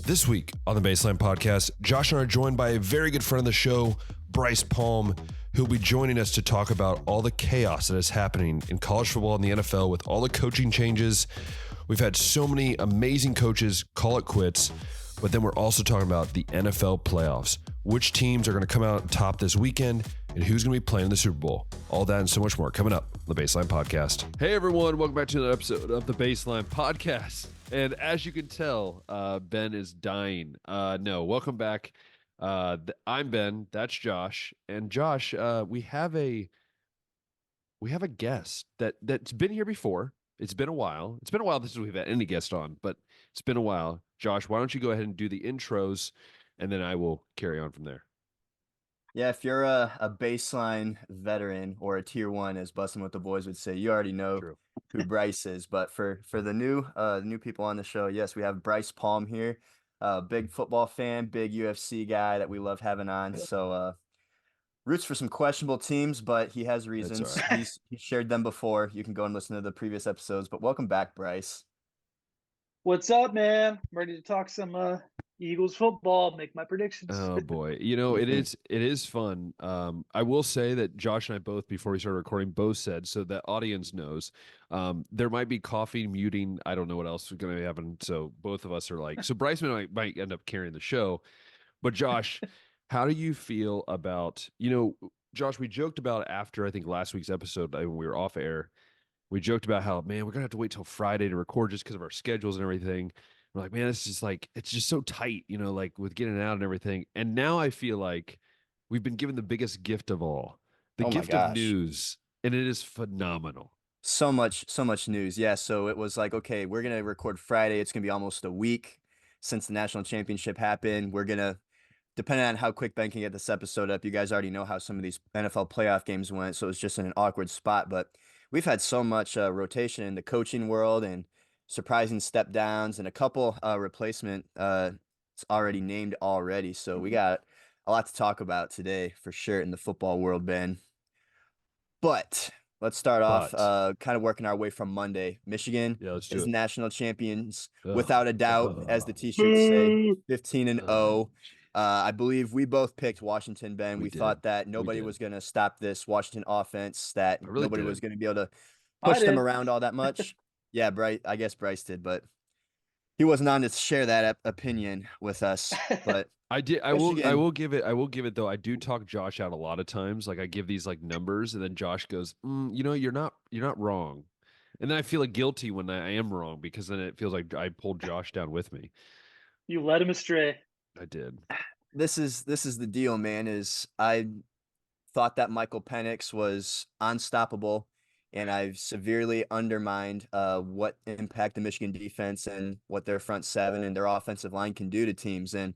This week on the Baseline Podcast, Josh and I are joined by a very good friend of the show, Brice Palm, who'll be joining us to talk about all the chaos that is happening in college football and the NFL with all the coaching changes. We've had so many amazing coaches call it quits, but then we're also talking about the NFL playoffs. Which teams are going to come out on top this weekend and who's going to be playing in the Super Bowl? All that and so much more coming up on the Baseline Podcast. Hey everyone, welcome back to another episode of the Baseline Podcast. And as you can tell, Ben is dying. Welcome back. I'm Ben. That's Josh. And Josh, we have a guest that's been here before. It's been a while. It's been a while since we've had any guest on, but it's been a while. Josh, why don't you go ahead and do the intros, and then I will carry on from there. Yeah, if you're a baseline veteran or a tier one, as Bussin' with the Boys would say, you already know who Brice is. But for the new people on the show, yes, we have Brice Palm here, big football fan, big UFC guy that we love having on. So roots for some questionable teams, but he has reasons. Right. He's shared them before. You can go and listen to the previous episodes. But welcome back, Brice. What's up, man? I'm ready to talk some Eagles football, make my predictions. Oh boy. You know, it is fun. I will say that Josh and I both, before we started recording, both said, so that audience knows, there might be coughing, muting. I don't know what else is going to happen. So both of us are like, so Brice might end up carrying the show. But Josh, how do you feel about, Josh, we joked about after, I think last week's episode, when we were off air, we joked about how, man, we're going to have to wait till Friday to record just because of our schedules and everything. We're like, man, it's just so tight, like with getting out and everything. And now I feel like we've been given the biggest gift of all, the gift of news, and it is phenomenal. So much news. Yeah. So it was like, okay, we're going to record Friday. It's going to be almost a week since the national championship happened. We're going to, depending on how quick Ben can get this episode up, you guys already know how some of these NFL playoff games went. So it's just in an awkward spot, but we've had so much rotation in the coaching world and surprising step downs and a couple replacement it's already named already. So we got a lot to talk about today for sure in the football world, Ben. But let's start off kind of working our way from Monday. Michigan is national champions without a doubt, as the t-shirts say, 15-0. I believe we both picked Washington, Ben. We thought that nobody was going to stop this Washington offense, that nobody was going to be able to push them around all that much. Yeah, I guess Brice did, but he wasn't on to share that opinion with us. But I did. I will give it though. I do talk Josh out a lot of times. Like I give these like numbers, and then Josh goes, you're not wrong. And then I feel like guilty when I am wrong, because then it feels like I pulled Josh down with me. You led him astray. I did. This is the deal, man. Is I thought that Michael Penix was unstoppable, and I've severely undermined what impact the Michigan defense and what their front seven and their offensive line can do to teams. And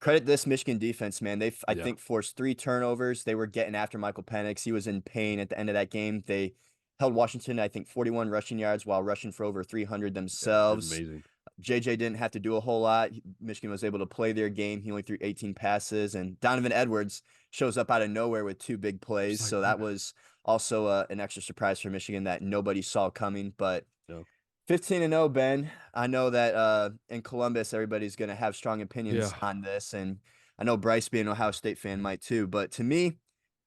credit this Michigan defense, man. I think forced 3 turnovers. They were getting after Michael Penix. He was in pain at the end of that game. They held Washington, I think, 41 rushing yards while rushing for over 300 themselves. Amazing. JJ didn't have to do a whole lot. Michigan was able to play their game. He only threw 18 passes, and Donovan Edwards shows up out of nowhere with 2 big plays. So that was also an extra surprise for Michigan that nobody saw coming. But 15-0, Ben. I know that in Columbus, everybody's going to have strong opinions on this, and I know Brice, being an Ohio State fan, might too. But to me,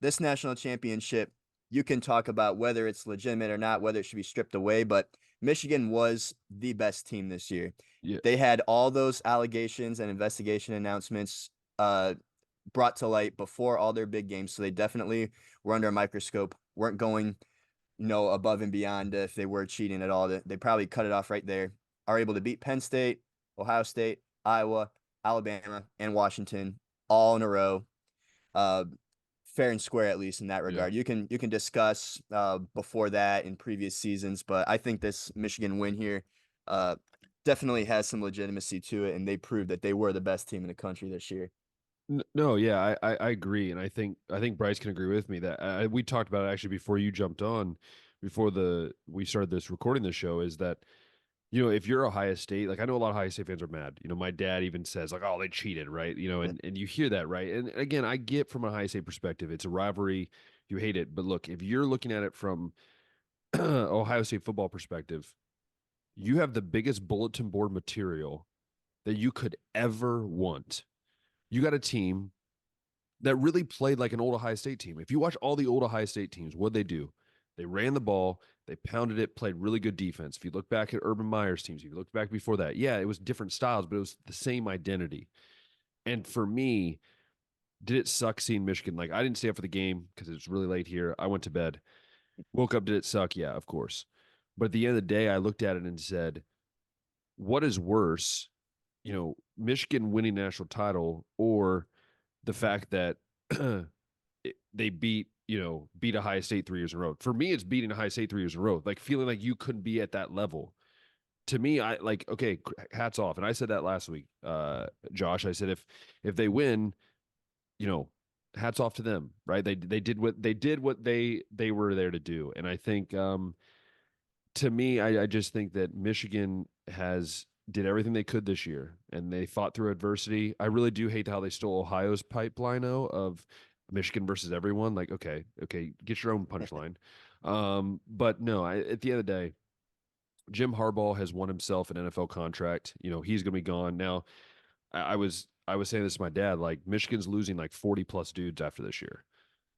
this national championship, you can talk about whether it's legitimate or not, whether it should be stripped away, but Michigan was the best team this year. Yeah. They had all those allegations and investigation announcements brought to light before all their big games. So they definitely were under a microscope, weren't going, above and beyond if they were cheating at all. They probably cut it off right there. Are able to beat Penn State, Ohio State, Iowa, Alabama, and Washington all in a row. Fair and square, at least in that regard. You can discuss before that in previous seasons, but I think this Michigan win here definitely has some legitimacy to it, and they proved that they were the best team in the country this year. No, yeah, I agree, and I think Brice can agree with me that we talked about it actually before you jumped on, before we started recording the show, is that if you're Ohio State, like I know a lot of Ohio State fans are mad. My dad even says like, oh, they cheated, right? And you hear that, right? And again, I get from a Ohio State perspective, it's a rivalry, you hate it, but look, if you're looking at it from Ohio State football perspective, you have the biggest bulletin board material that you could ever want. You got a team that really played like an old Ohio State team. If you watch all the old Ohio State teams, what'd they do? They ran the ball, they pounded it, played really good defense. If you look back at Urban Meyer's teams, if you look back before that, yeah, it was different styles, but it was the same identity. And for me, did it suck seeing Michigan? Like, I didn't stay up for the game because it was really late here. I went to bed. Woke up, did it suck? Yeah, of course. But at the end of the day, I looked at it and said, what is worse, Michigan winning national title or the fact that they beat Ohio State 3 years in a row? For me, it's beating Ohio State 3 years in a row, like feeling like you couldn't be at that level. To me, I like, okay, hats off. And I said that last week, Josh. I said if they win, hats off to them, right? They did what they were there to do. And I think to me, I just think that Michigan did everything they could this year, and they fought through adversity. I really do hate how they stole Ohio's pipeline though of Michigan versus everyone. Like, okay, get your own punchline. But no, at the end of the day, Jim Harbaugh has won himself an NFL contract. He's going to be gone now. I was saying this to my dad. Like, Michigan's losing like 40 plus dudes after this year.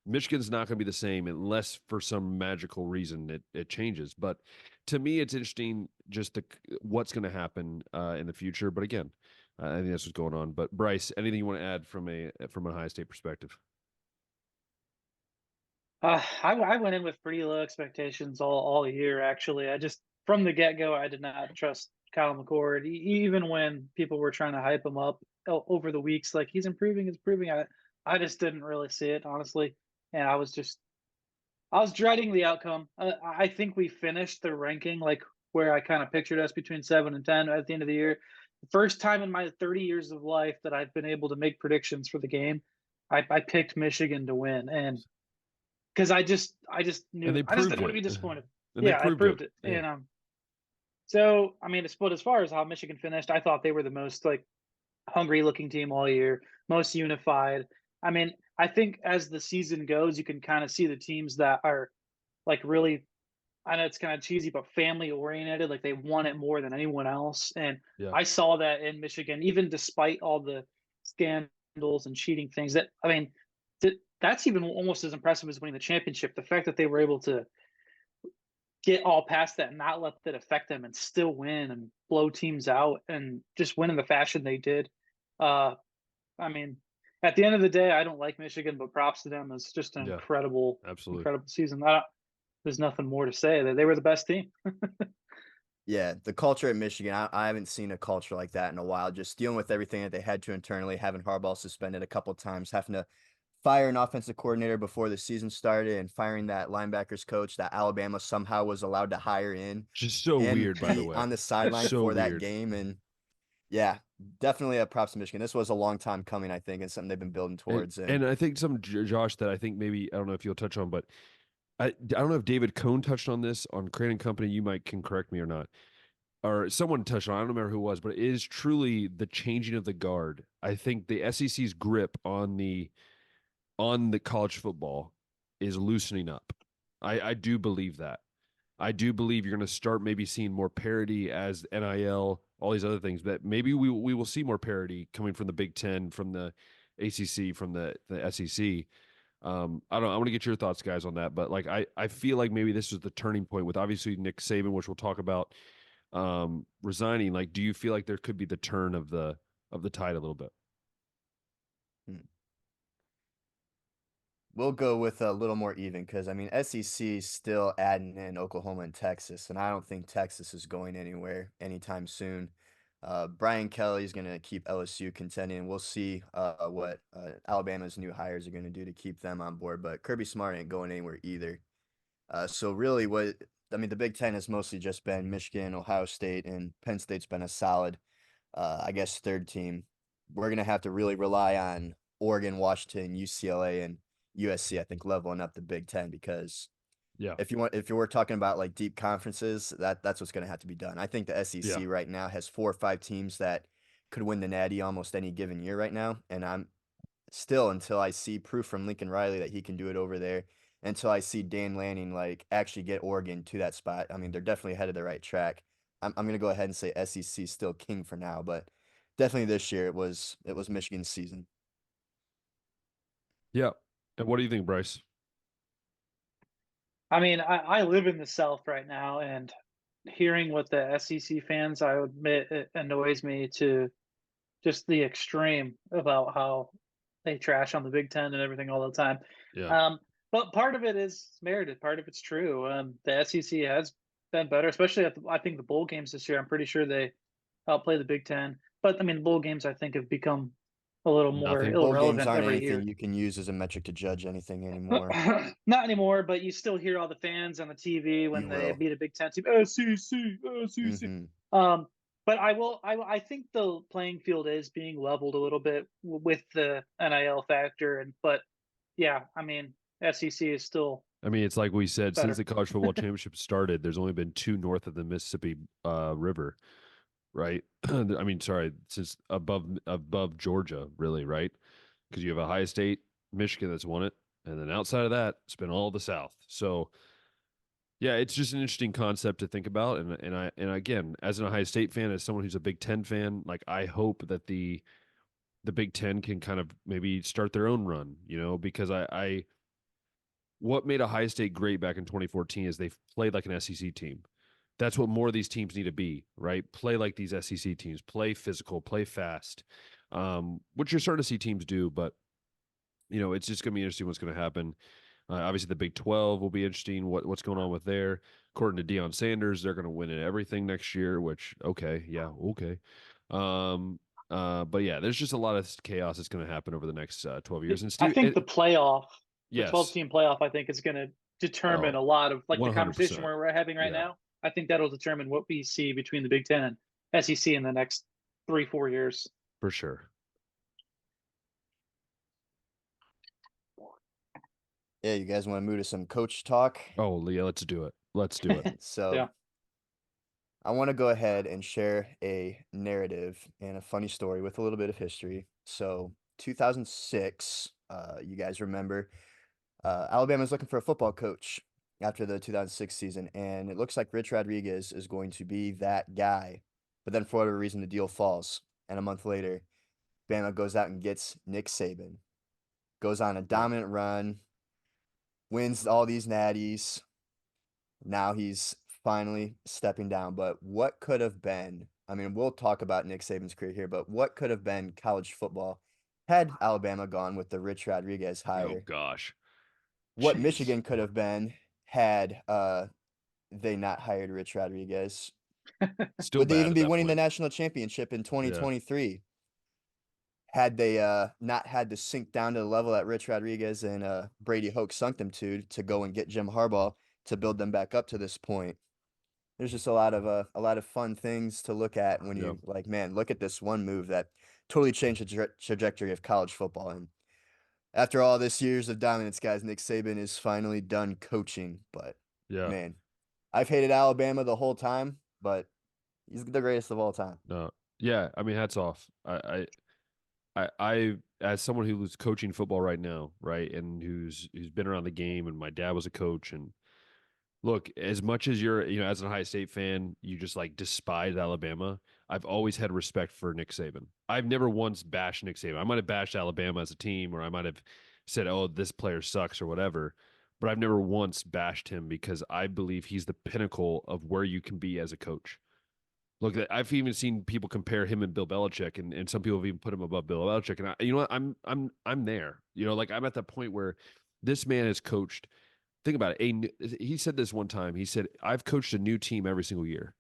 Michigan's not going to be the same unless for some magical reason it changes. But to me, it's interesting just what's going to happen in the future. But again, I think that's what's going on. But Brice, anything you want to add from an Ohio State perspective? I went in with pretty low expectations all year. Actually, I just from the get go, I did not trust Kyle McCord, even when people were trying to hype him up over the weeks. Like, he's improving. I just didn't really see it, honestly, and I was dreading the outcome. I think we finished the ranking like where I kind of pictured us, between 7 and 10 at the end of the year. The first time in my 30 years of life that I've been able to make predictions for the game, I picked Michigan to win, and because I just knew, I just didn't want to be disappointed. And yeah, they I proved it. Yeah. And so I mean, but as far as how Michigan finished, I thought they were the most like hungry looking team all year, most unified. I mean, I think as the season goes, you can kind of see the teams that are like really, I know it's kind of cheesy, but family oriented, like they want it more than anyone else. And Yeah. I saw that in Michigan, even despite all the scandals and cheating things. That's even almost as impressive as winning the championship. The fact that they were able to get all past that and not let that affect them and still win and blow teams out and just win in the fashion they did. I mean, at the end of the day, I don't like Michigan, but props to them. It's just an incredible season. There's nothing more to say. They were the best team. Yeah, the culture at Michigan, I haven't seen a culture like that in a while. Just dealing with everything that they had to internally, having Harbaugh suspended a couple of times, having to fire an offensive coordinator before the season started, and firing that linebackers coach that Alabama somehow was allowed to hire in. Just so and weird, by the way. on the sideline So for that weird. game. And yeah, definitely a props to Michigan. This was a long time coming, I think, and something they've been building towards. And I think Josh, that I think maybe, I don't know if you'll touch on, but I don't know if David Cohn touched on this on Crane and Company. You can correct me or not. Or someone touched on, I don't remember who it was, but it is truly the changing of the guard. I think the SEC's grip on the college football is loosening up. I do believe that. I do believe you're going to start maybe seeing more parity as NIL, all these other things, but maybe we will see more parity coming from the Big Ten, from the ACC, from the SEC. I don't know. I want to get your thoughts, guys, on that, but like, I feel like maybe this is the turning point with obviously Nick Saban, which we'll talk about, resigning. Like, do you feel like there could be the turn of the tide a little bit? We'll go with a little more even, because I mean, SEC is still adding in Oklahoma and Texas, and I don't think Texas is going anywhere anytime soon. Brian Kelly is going to keep LSU contending. We'll see what Alabama's new hires are going to do to keep them on board, but Kirby Smart ain't going anywhere either. So really, the Big Ten has mostly just been Michigan, Ohio State, and Penn State's been a solid, I guess, third team. We're going to have to really rely on Oregon, Washington, UCLA, and USC, I think, leveling up the Big Ten, because if you were talking about like deep conferences, that's what's going to have to be done. I think the SEC right now has 4 or 5 teams that could win the Natty almost any given year right now, and I'm still, until I see proof from Lincoln Riley that he can do it over there, until I see Dan Lanning like actually get Oregon to that spot. I mean, they're definitely headed the right track. I'm going to go ahead and say SEC still king for now, but definitely this year it was Michigan's season. Yeah. And what do you think, Bryce? I mean, I live in the South right now, and hearing what the SEC fans, I admit, it annoys me to just the extreme about how they trash on the Big Ten and everything all the time. Yeah. But part of it is merited. Part of it's true. The SEC has been better, especially I think the bowl games this year. I'm pretty sure they outplay the Big Ten. But I mean, the bowl games I think have become a little more Nothing. Bowl games irrelevant aren't every anything year. you can use as a metric to judge anything anymore. Not anymore, but you still hear all the fans on the TV when You they will. beat a Big Ten team. SEC, SEC. But I think the playing field is being leveled a little bit with the NIL factor, but yeah, I mean SEC is still I mean, it's like we said, better. since the college football championship started, there's only been 2 north of the Mississippi River, right? I mean, sorry, since above Georgia, really, right? Because you have Ohio State, Michigan that's won it, and then outside of that, it's been all the South. So yeah, it's just an interesting concept to think about. And again, as an Ohio State fan, as someone who's a Big Ten fan, like I hope that the Big Ten can kind of maybe start their own run, because I what made Ohio State great back in 2014 is they played like an SEC team. That's what more of these teams need to be, right? Play like these SEC teams, play physical, play fast, which you're starting to see teams do. But, it's just going to be interesting what's going to happen. Obviously, the Big 12 will be interesting. What's going on with there? According to Deion Sanders, they're going to win everything next year, which, okay. But yeah, there's just a lot of chaos that's going to happen over the next 12 years. And I Steve, think the playoff, the yes. 12-team playoff, I think is going to determine a lot of like the 100%. conversation we're having right now. I think that'll determine what we see between the Big Ten and SEC in the next 3-4 years. For sure. Yeah, you guys want to move to some coach talk? Oh, Leah, let's do it. Let's do it. So Yeah. I want to go ahead and share a narrative and a funny story with a little bit of history. So 2006, you guys remember, Alabama's looking for a football coach after the 2006 season, and it looks like Rich Rodriguez is going to be that guy. But then for whatever reason, the deal falls. And a month later, Bama goes out and gets Nick Saban, goes on a dominant run, wins all these natties. Now he's finally stepping down. But what could have been, I mean, we'll talk about Nick Saban's career here, but what could have been college football had Alabama gone with the Rich Rodriguez hire? Oh, gosh. What Jeez. Michigan could have been had they not hired Rich Rodriguez? Still Would they bad even at be that winning the point. national championship in 2023? Had they not had to sink down to the level that Rich Rodriguez and Brady Hoke sunk them to go and get Jim Harbaugh to build them back up to this point? There's just a lot of fun things to look at when you like, man, look at this one move that totally changed the trajectory of college football. And after all this years of dominance, guys, Nick Saban is finally done coaching. But man, I've hated Alabama the whole time, but he's the greatest of all time. No, yeah, I mean, hats off. I as someone who's coaching football right now, right, and who's been around the game, and my dad was a coach, and look, as much as you're, as an Ohio State fan, you just like despise Alabama. I've always had respect for Nick Saban. I've never once bashed Nick Saban. I might have bashed Alabama as a team, or I might have said, "Oh, this player sucks" or whatever. But I've never once bashed him because I believe he's the pinnacle of where you can be as a coach. Look, I've even seen people compare him and Bill Belichick, and some people have even put him above Bill Belichick. And you know what? I'm there. Like I'm at that point where this man has coached. Think about it. He said this one time. He said, "I've coached a new team every single year."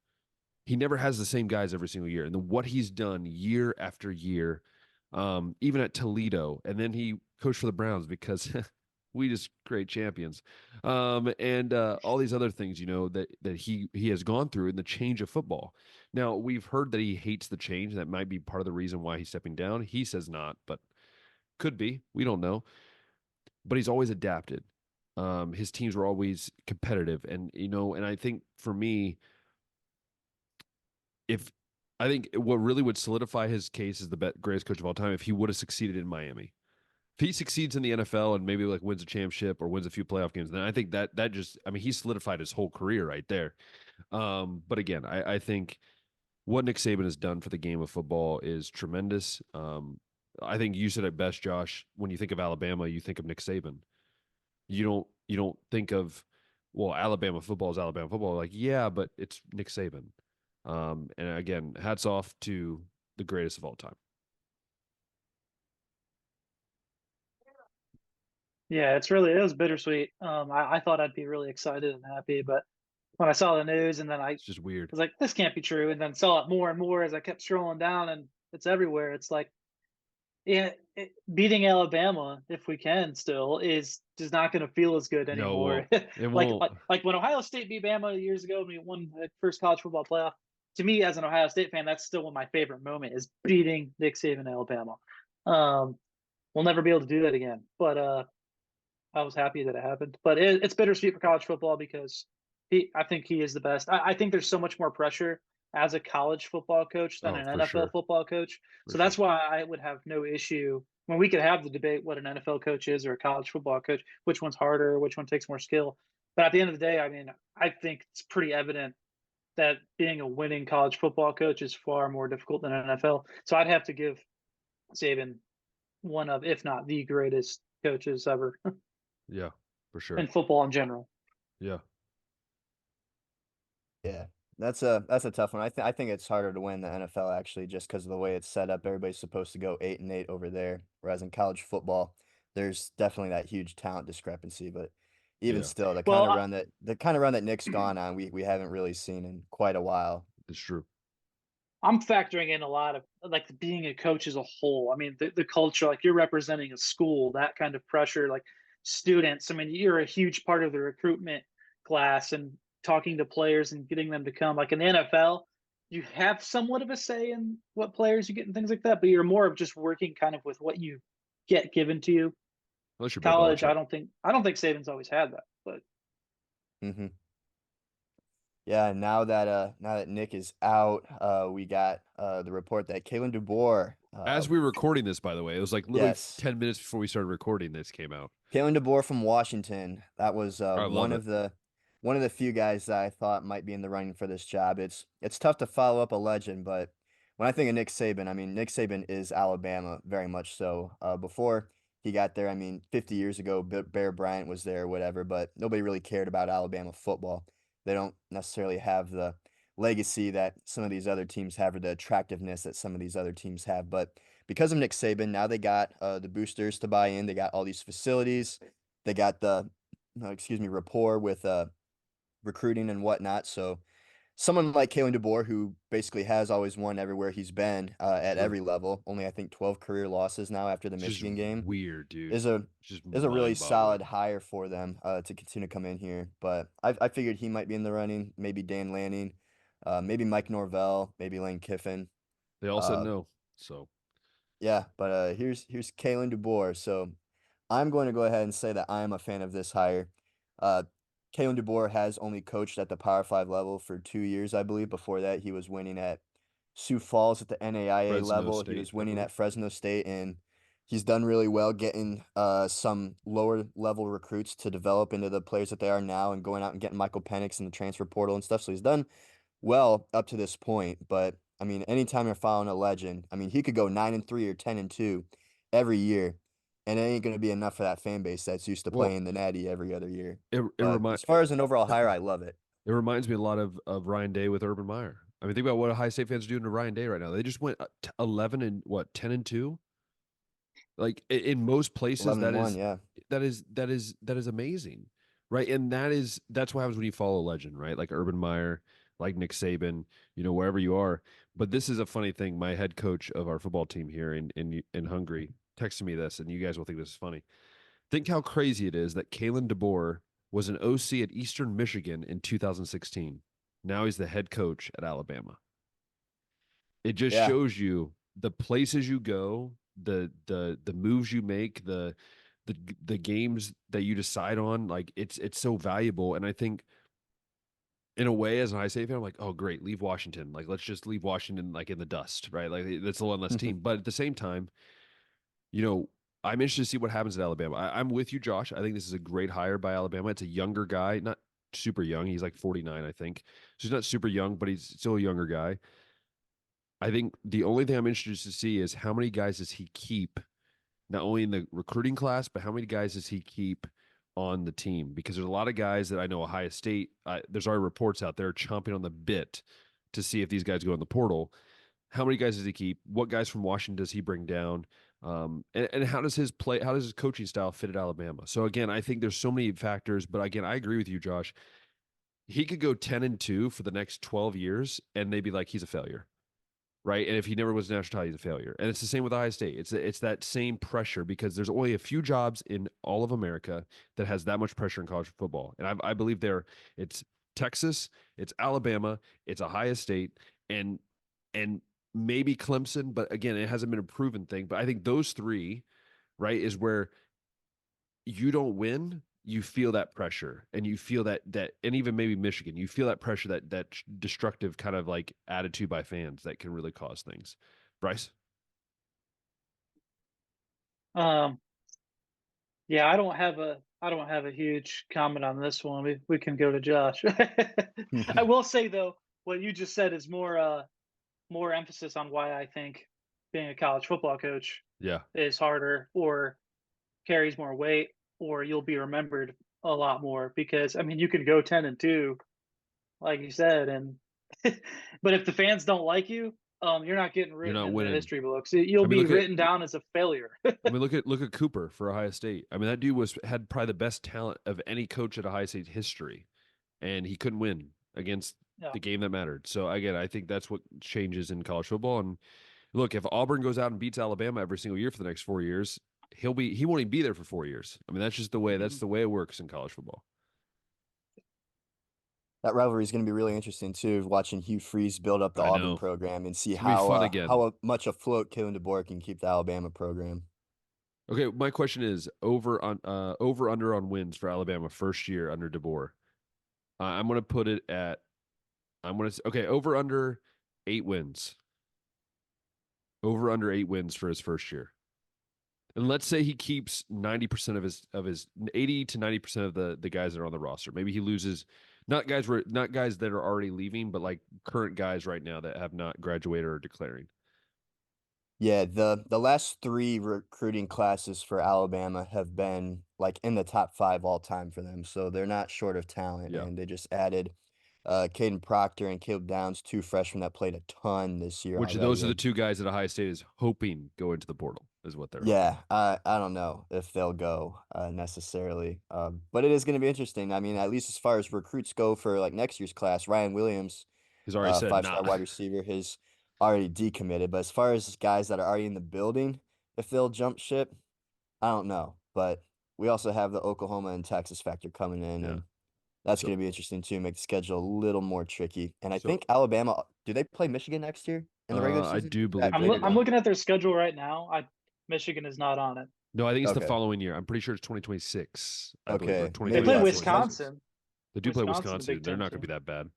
He never has the same guys every single year. And then what he's done year after year, even at Toledo, and then he coached for the Browns because we just create champions, and all these other things, that he has gone through in the change of football. Now, we've heard that he hates the change. That might be part of the reason why he's stepping down. He says not, but could be. We don't know. But he's always adapted. His teams were always competitive. And, and I think for me, I think what really would solidify his case as the greatest coach of all time if he would have succeeded in Miami. If he succeeds in the NFL and maybe like wins a championship or wins a few playoff games, then I think that just, I mean, he solidified his whole career right there. But again, I think what Nick Saban has done for the game of football is tremendous. I think you said it best, Josh. When you think of Alabama, you think of Nick Saban. You don't think of, well, Alabama football is Alabama football. Like, yeah, but it's Nick Saban. And again, hats off to the greatest of all time. Yeah, it was bittersweet. I thought I'd be really excited and happy, but when I saw the news and then I It's just weird. was like, this can't be true. And then saw it more and more as I kept scrolling down, and it's everywhere. It's like, yeah, beating Alabama, if we can still, is just not going to feel as good No, it anymore. won't. It won't. Like when Ohio State beat Bama years ago when we won the first college football playoff, to me as an Ohio State fan, that's still one of my favorite moment is beating Nick Saban Alabama. We'll never be able to do that again. But I was happy that it happened. But it's bittersweet for college football because I think he is the best. I think there's so much more pressure as a college football coach than Oh, an for NFL sure. football coach. For So that's sure. why I would have no issue when we could have the debate what an NFL coach is or a college football coach, which one's harder, which one takes more skill. But at the end of the day, I mean, I think it's pretty evident that being a winning college football coach is far more difficult than an NFL. So I'd have to give Saban one of, if not the greatest coaches ever Yeah, for sure. in football in general. Yeah. Yeah, that's a tough one. I think it's harder to win the NFL actually, just because of the way it's set up. Everybody's supposed to go 8-8 over there, whereas in college football, there's definitely that huge talent discrepancy. But even Yeah, still, Well, the kind of run that Nick's gone on, we haven't really seen in quite a while. it's true. I'm factoring in a lot of like being a coach as a whole. I mean, the culture, like you're representing a school, that kind of pressure, like students. I mean, you're a huge part of the recruitment class and talking to players and getting them to come. Like in the NFL, you have somewhat of a say in what players you get and things like that, but you're more of just working kind of with what you get given to you. Unless you're Bill College, Belichick. I don't think Saban's always had that, but Hmm. Yeah, and now that Nick is out, we got the report that Kalen DeBoer, As we were recording this, by the way, it was like literally yes, 10 minutes before we started recording, this came out. Kalen DeBoer from Washington. That was I love it. one of the few guys that I thought might be in the running for this job. It's tough to follow up a legend, but when I think of Nick Saban, I mean Nick Saban is Alabama very much so. Before he got there, I mean 50 years ago, Bear Bryant was there, whatever, but nobody really cared about Alabama football. They don't necessarily have the legacy that some of these other teams have or the attractiveness that some of these other teams have, but because of Nick Saban, now they got the boosters to buy in. They got all these facilities. They got the, rapport with recruiting and whatnot. So someone like Kalen DeBoer, who basically has always won everywhere he's been at True. every level, only I think 12 career losses now after the It's just Michigan game, weird, dude. is a It's just is a really solid mind-boggling. hire for them to continue to come in here. But I figured he might be in the running. Maybe Dan Lanning, maybe Mike Norvell, maybe Lane Kiffin. They all said Uh, no. So Yeah, but here's Kalen DeBoer. So I'm going to go ahead and say that I am a fan of this hire. Uh, Kalen DeBoer has only coached at the Power Five level for 2 years, I believe. Before that, he was winning at Sioux Falls at the NAIA Fresno level. He State, was I winning believe. at Fresno State, and he's done really well getting some lower level recruits to develop into the players that they are now, and going out and getting Michael Penix in the transfer portal and stuff. So he's done well up to this point, but I mean, anytime you're following a legend, I mean, he could go 9-3 or 10-2 every year, and it ain't going to be enough for that fan base that's used to Well, playing the Natty every other year. it But remind as far as an overall hire, I love it. it reminds me a lot of Ryan Day with Urban Meyer. I mean, think about what Ohio State fans are doing to Ryan Day right now. They just went 11 and what 10-2. Like in most places, 11-1, yeah. that is amazing, right? And that's what happens when you follow a legend, right? Like Urban Meyer, like Nick Saban, wherever you are. But this is a funny thing. My head coach of our football team here in Hungary texted me this, and you guys will think this is funny. Think how crazy it is that Kalen DeBoer was an OC at Eastern Michigan in 2016. Now he's the head coach at Alabama. It just Yeah. shows you the places you go, the moves you make, the games that you decide on. Like it's so valuable. And I think in a way, as an Ohio State fan, I'm like, oh great, leave Washington. Like let's just leave Washington like in the dust, right? Like that's the one less team. But at the same time, I'm interested to see what happens at Alabama. I'm with you, Josh. I think this is a great hire by Alabama. It's a younger guy, not super young. He's like 49, I think. So he's not super young, but he's still a younger guy. I think the only thing I'm interested to see is how many guys does he keep, not only in the recruiting class, but how many guys does he keep on the team? Because there's a lot of guys that I know Ohio State, there's already reports out there chomping on the bit to see if these guys go in the portal. How many guys does he keep? What guys from Washington does he bring down? And how does his coaching style fit at Alabama? So again, I think there's so many factors, but again, I agree with you, Josh. He could go 10-2 for the next 12 years, and they'd be like, he's a failure, right? And if he never wins national title, he's a failure. And it's the same with Ohio State. It's that same pressure because there's only a few jobs in all of America that has that much pressure in college football, and I believe it's Texas, it's Alabama, it's Ohio State, and maybe Clemson, but again, it hasn't been a proven thing. But I think those three, right, is where you don't win, you feel that pressure, and you feel that, and even maybe Michigan, you feel that pressure, that destructive kind of like attitude by fans that can really cause things. Brice? Yeah, I don't have a huge comment on this one. We can go to Josh. I will say though, what you just said is more emphasis on why I think being a college football coach Yeah. is harder or carries more weight or you'll be remembered a lot more because I mean you can go 10-2 like you said and but if the fans don't like you, you're not getting You're written not in the winning. history books. You'll I mean, be look at written down as a failure. I mean, look at Cooper for Ohio State. I mean, that dude had probably the best talent of any coach at Ohio State history, and he couldn't win against Yeah. the game that mattered. So again, I think that's what changes in college football. And look, if Auburn goes out and beats Alabama every single year for the next 4 years, he won't even be there for 4 years. I mean, that's just the way Mhm. it works in college football. That rivalry is going to be really interesting too, watching Hugh Freeze build up the I Auburn know. program and see It's gonna be fun again. how much afloat Kalen DeBoer can keep the Alabama program. Okay, my question is over under on wins for Alabama first year under DeBoer. I'm gonna put it at over under 8 wins. Over under 8 wins for his first year. And let's say he keeps 90% of his 80 to 90% of the guys that are on the roster. Maybe he loses not guys that are already leaving, but like current guys right now that have not graduated or declaring. Yeah, the last 3 recruiting classes for Alabama have been like in the top 5 all time for them. So they're not short of talent, Yeah. and they just added Caden Proctor and Caleb Downs, 2 freshmen that played a ton this year Which already. those are the 2 guys that Ohio State is hoping go into the portal is what they're hoping. Yeah, I don't know if they'll go necessarily, but it is going to be interesting. I mean, at least as far as recruits go for like next year's class, Ryan Williams, He's already said 5-star not. wide receiver, has already decommitted. But as far as guys that are already in the building, if they'll jump ship, I don't know. But we also have the Oklahoma and Texas factor coming in, Yeah. and that's So- going to be interesting too. Make the schedule a little more tricky. And I So- think Alabama, do they play Michigan next year in the regular I season? do Yeah, believe I they figured do. I'm not. looking at their schedule right now. Michigan is not on it. No, I think it's the Okay. following year. I'm pretty sure it's 2026. I believe, Okay. or Maybe They 2025. play that's what it is. Wisconsin. They do play Wisconsin, the Wisconsin. Big They're Ten not going to team. be that bad.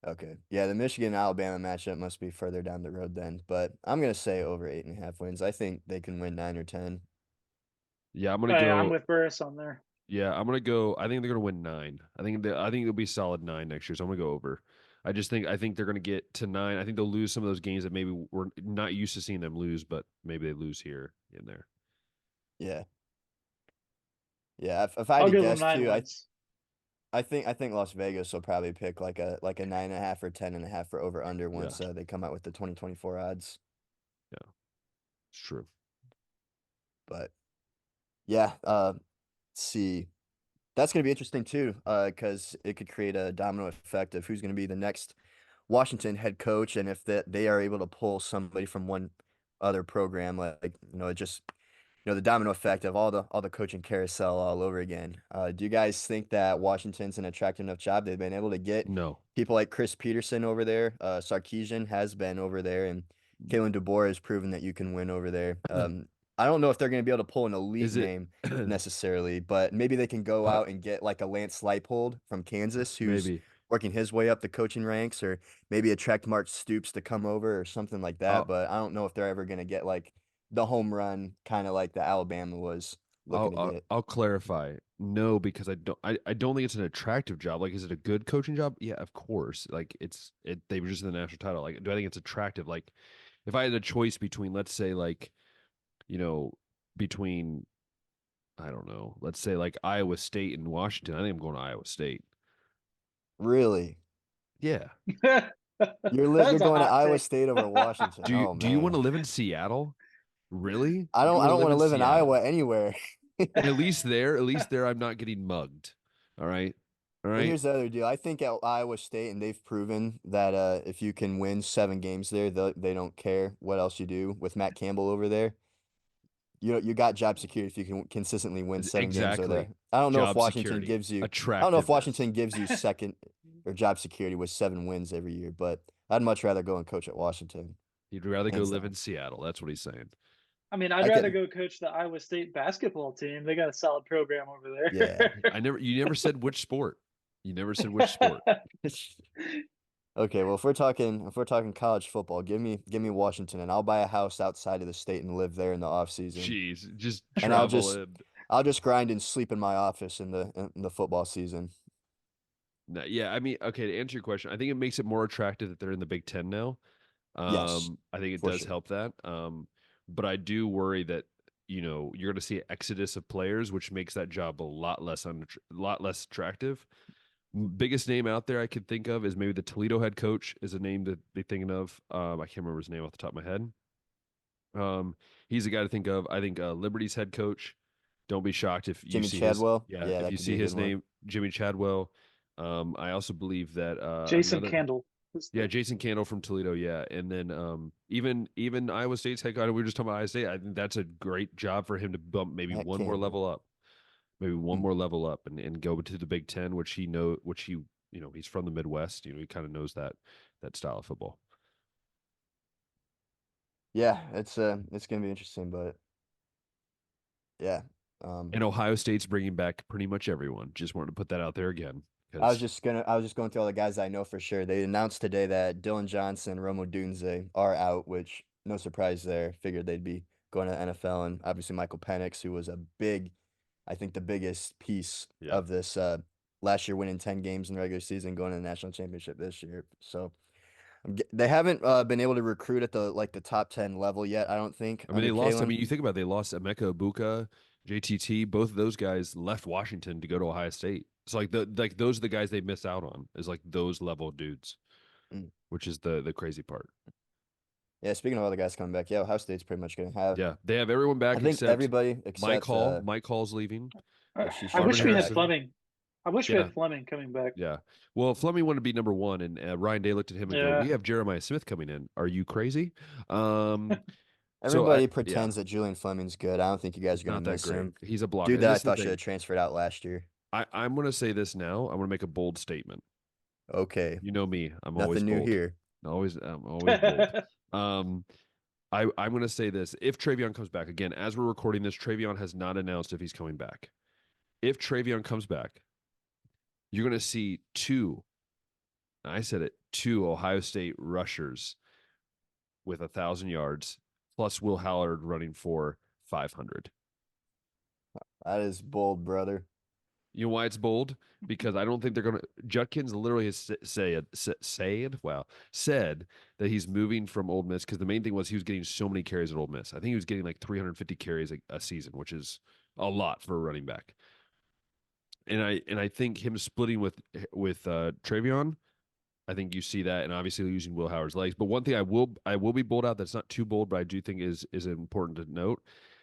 Okay. Yeah, the Michigan Alabama matchup must be further down the road then. But I'm gonna say over 8.5 wins. I think they can win 9 or 10. Yeah, I'm going to I'm go. with Burris on there. Yeah, I'm going to go. I think they're going to win 9. I think it'll be solid 9 next year. So I'm going to go over. I think they're going to get to 9. I think they'll lose some of those games that maybe we're not used to seeing them lose, but maybe they lose here and there. Yeah. Yeah. If I I'll had to give them guess 9 too, wins. I think Las Vegas will probably pick like a 9.5 or 10.5 for over under once they come out with the 2024 odds. Yeah, it's true. But yeah, let's see. That's gonna be interesting too, because it could create a domino effect of who's gonna be the next Washington head coach, and if they are able to pull somebody from one other program, like it just the domino effect of all the coaching carousel all over again. Do you guys think that Washington's an attractive enough job? They've been able to get No. people like Chris Peterson over there. Sarkisian has been over there, and Kalen DeBoer has proven that you can win over there. I don't know if they're going to be able to pull an elite Is it- name necessarily, but maybe they can go out and get like a Lance Leipold from Kansas, who's Maybe. working his way up the coaching ranks, or maybe attract Mark Stoops to come over or something like that. Oh. But I don't know if they're ever going to get like the home run, kind of like the Alabama was looking to get? I'll clarify. No, because I don't think it's an attractive job. Like, is it a good coaching job? Yeah, of course. Like, they were just in the national title. Like, do I think it's attractive? Like, if I had a choice between, let's say, like, between, I don't know, let's say like Iowa State and Washington, I think I'm going to Iowa State. Really? Yeah. You're That's a going to hot Iowa take. State over Washington. Oh Do you want man. to live in Seattle? Really? I You don't wanna want to in live in Seattle? Iowa anywhere. At least there, I'm not getting mugged. All right. All But right. here's the other deal. I think at Iowa State, and they've proven that if you can win 7 games there, they don't care what else you do with Matt Campbell over there. You got job security if you can consistently win 7 games over there. Exactly. I don't know if Job Washington security, gives you. I don't know if attractiveness. Washington gives you second or job security with 7 wins every year, but I'd much rather go and coach at Washington. You'd rather go Hands live down. in Seattle. That's what he's saying. I mean, I'd I rather get. go coach the Iowa State basketball team. They got a solid program over Yeah. there. You never said which sport. You never said which sport. Okay, well, if we're talking college football, give me Washington, and I'll buy a house outside of the state and live there in the off season. Jeez, just And travel in. I'll just grind and sleep in my office in the football season. No, yeah, I mean, okay, to answer your question, I think it makes it more attractive that they're in the Big Ten now. Yes, I think it for does sure. help that. But I do worry that, you're going to see an exodus of players, which makes that job a lot less attractive. Biggest name out there I could think of is maybe the Toledo head coach is a name that they're thinking of. I can't remember his name off the top of my head. He's a guy to think of. I think Liberty's head coach. Don't be shocked if you Jimmy see Chadwell. his Yeah, if that you could be see a his good one. name, Jimmy Chadwell. I also believe that Jason Candle. Jason Candle from Toledo, yeah, and then even Iowa State's head coach. We were just talking about Iowa State. I think that's a great job for him to bump maybe Matt one more Campbell. level up, Hmm. and go to the Big Ten, which he's from the Midwest. He kind of knows that style of football. Yeah, it's gonna be interesting, but yeah. And Ohio State's bringing back pretty much everyone. Just wanted to put that out there again. I was just going through all the guys I know for sure. They announced today that Dylan Johnson, Romo Dunze are out, which no surprise there. Figured they'd be going to the NFL, and obviously Michael Penix, who was I think the biggest piece Yeah. of this last year, winning 10 games in the regular season, going to the national championship this year. So they haven't been able to recruit at the top 10 level yet. I don't think. I mean, they under lost. I Kalen. mean, you think about it, they lost Emeka Ibuka, JTT. Both of those guys left Washington to go to Ohio State. So those are the guys they missed out on. Is like those level of dudes, which is the crazy part. Yeah, speaking of other guys coming back, yeah, Ohio State's pretty much going to have. Yeah, they have everyone back. I think except everybody except Mike Hall. Mike Hall's leaving. she I should wish be we had back. Fleming. I wish we Yeah. had Fleming coming back. Yeah. Well, Fleming wanted to be number one, and Ryan Day looked at him and go, Yeah. "We have Jeremiah Smith coming in. Are you crazy?" So Everybody yeah, pretends that Julian Fleming's good. I don't think you guys are he's going not to that miss great. him. He's a blocker. Dude And that I this is the thought should thing. have transferred out last year. I'm going to say this now. I'm going to make a bold statement. Okay. You know me. I'm Nothing always new bold. here. I'm always bold. I'm going to say this. If Travion comes back, again, as we're recording this, Travion has not announced if he's coming back. If Travion comes back, you're going to see two Ohio State rushers with 1,000 yards, plus Will Hallard running for 500. That is bold, brother. You know why it's bold? Because I don't think they're going to. Judkins literally has said that he's moving from Ole Miss because the main thing was he was getting so many carries at Ole Miss. I think he was getting like 350 carries a season, which is a lot for a running back. And I think him splitting with Travion, I think you see that, and obviously using Will Howard's legs. But one thing I will be bold out that's not too bold, but I do think is important to note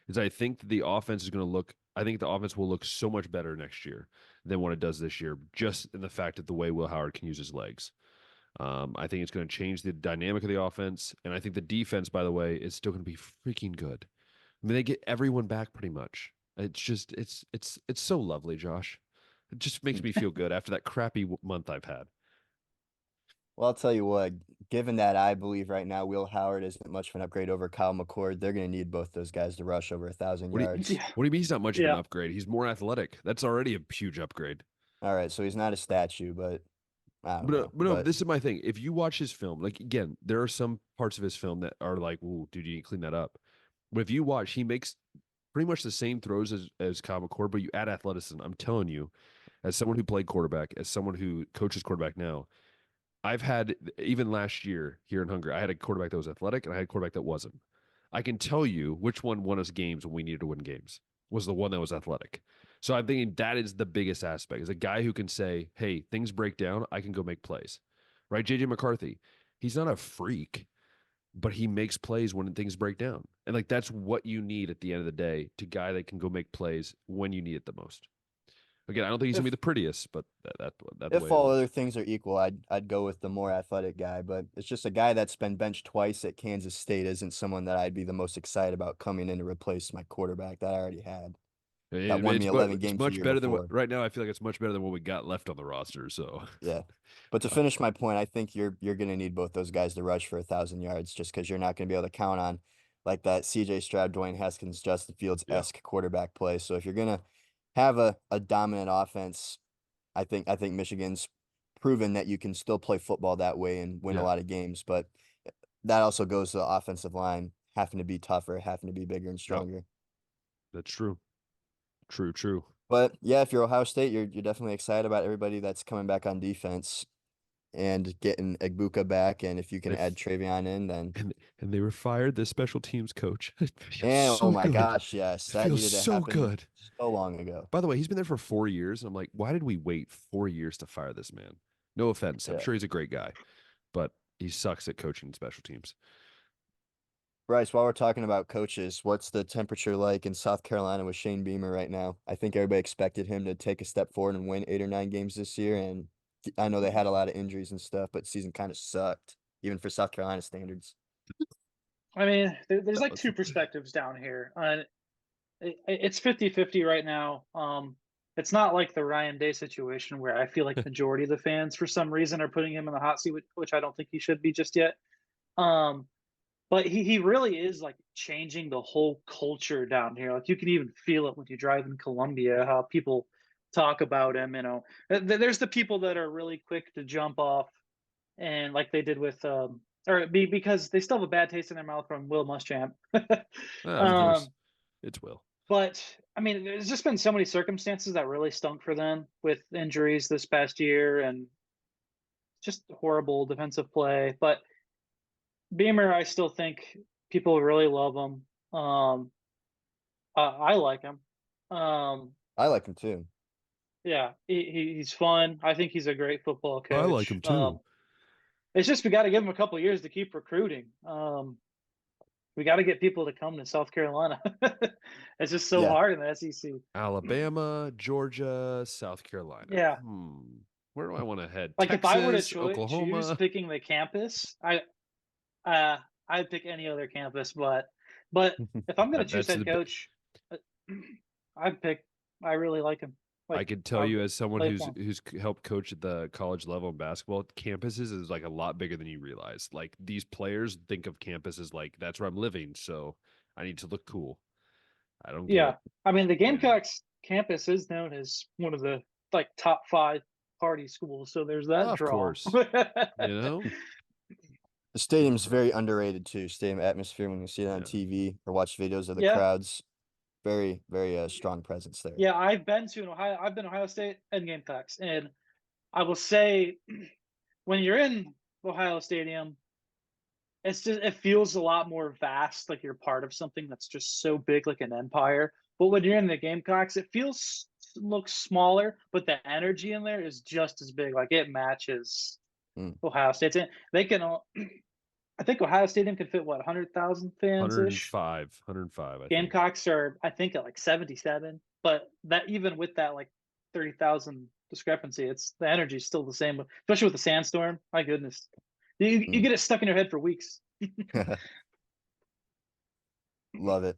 is I think that the offense is going to look. I think the offense will look so much better next year than what it does this year, just in the fact that the way Will Howard can use his legs. I think it's going to change the dynamic of the offense, and I think the defense, by the way, is still going to be freaking good. I mean, they get everyone back pretty much. It's just it's so lovely, Josh. It just makes me feel good after that crappy month I've had. Well, I'll tell you what, given that I believe right now Will Howard isn't much of an upgrade over Kyle McCord, they're going to need both those guys to rush over 1,000 yards. What do you mean he's not much of an upgrade? He's more athletic. That's already a huge upgrade. All right, so he's not a statue, but I don't know. But this is my thing. If you watch his film, like again, there are some parts of his film that are like, "Ooh, dude, you need to clean that up." But if you watch, he makes pretty much the same throws as Kyle McCord, but you add athleticism. I'm telling you, as someone who played quarterback, as someone who coaches quarterback now, I've had, even last year here in Hungary, I had a quarterback that was athletic and I had a quarterback that wasn't. I can tell you which one won us games when we needed to win games was the one that was athletic. So I'm thinking that is the biggest aspect, is a guy who can say, hey, things break down, I can go make plays. Right? JJ McCarthy, he's not a freak, but he makes plays when things break down. And like that's what you need at the end of the day, to guy that can go make plays when you need it the most. Again, I don't think he's gonna be the prettiest, but that's the If way all it is. other things are equal, I'd go with the more athletic guy, but it's just a guy that's been benched twice at Kansas State isn't someone that I'd be the most excited about coming in to replace my quarterback that I already had. That won me 11 It's games the much year better than before. right now. I feel like it's much better than what we got left on the roster. So Yeah. But to finish my point, I think you're gonna need both those guys to rush for 1,000 yards just because you're not gonna be able to count on like that CJ Stroud, Dwayne Haskins, Justin Fields-esque quarterback play. So if you're gonna have a dominant offense, I think Michigan's proven that you can still play football that way and win a yeah, lot of games, but that also goes to the offensive line having to be tougher, having to be bigger and yep, stronger. that's true. True. But yeah, if you're Ohio State, you're definitely excited about everybody that's coming back on defense and getting Egbuka back, and if you can They add Travion in, then and they were fired the special teams coach. It feels and oh so my good. gosh, yes, It that feels needed to so happen good. so long ago. By the way, he's been there for 4 years, and I'm like, why did we wait 4 years to fire this man? No offense, I'm Yeah. sure he's a great guy, but he sucks at coaching special teams. Bryce, while we're talking about coaches, what's the temperature like in South Carolina with Shane Beamer right now? I think everybody expected him to take a step forward and win 8 or 9 games this year, and I know they had a lot of injuries and stuff, but season kind of sucked, even for South Carolina standards. I mean, there's like Let's- two perspectives down here. It's 50-50 right now. It's not like the Ryan Day situation where I feel like majority of the fans, for some reason, are putting him in the hot seat, which I don't think he should be just yet. Um, but he really is like changing the whole culture down here. Like you can even feel it when you drive in Columbia, how people talk about him. There's the people that are really quick to jump off, and like they did with because they still have a bad taste in their mouth from Will Muschamp. Of course, um, it's Will. but I mean, there's just been so many circumstances that really stunk for them with injuries this past year and just horrible defensive play. But Beamer, I still think people really love him. I like him. Um, I like him too. yeah, he's fun. I think he's a great football I like coach. him too. It's just we got to give him a couple of years to keep recruiting. We got to get people to come to South Carolina. It's just so Yeah. hard in the SEC. Alabama, Georgia, South Carolina. Yeah. Where do I want to head? Like Texas, if I were to choose Oklahoma. picking the campus, I'd pick any other campus, but if I'm gonna choose That's head coach, uh, I'd pick. I really like him. I Like could tell I'll you as someone play for him. who's helped coach at the college level in basketball, campuses is like a lot bigger than you realize. Like these players think of campus as like that's where I'm living, so I need to look cool. I don't get Yeah, it. I mean the Gamecocks campus is known as one of the like top 5 party schools, so there's that Of draw. course. You know? The stadium's very underrated too. Stadium atmosphere when you see it on Yeah. TV or watch videos of the Yeah. crowds, very, very strong presence there. Yeah, I've been to Ohio. I've been to Ohio State and Gamecocks, and I will say, when you're in Ohio Stadium, it feels a lot more vast, like you're part of something that's just so big, like an empire. But when you're in the Gamecocks, it looks smaller, but the energy in there is just as big. Like it matches Ohio State's. They can. I think Ohio Stadium can fit what 100,000 fans ish. 105. I think. Gamecocks are, I think, at like 77. But that even with that like 30,000 discrepancy, it's the energy is still the same. Especially with the sandstorm. My goodness, you get it stuck in your head for weeks. Love it.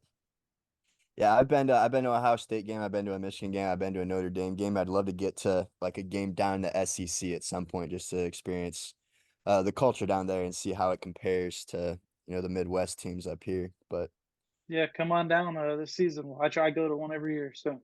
Yeah, I've been to a Ohio State game. I've been to a Michigan game. I've been to a Notre Dame game. I'd love to get to like a game down in the SEC at some point just to experience the culture down there and see how it compares to the Midwest teams up here. But Yeah, come on down this season. I try to go to one every year. So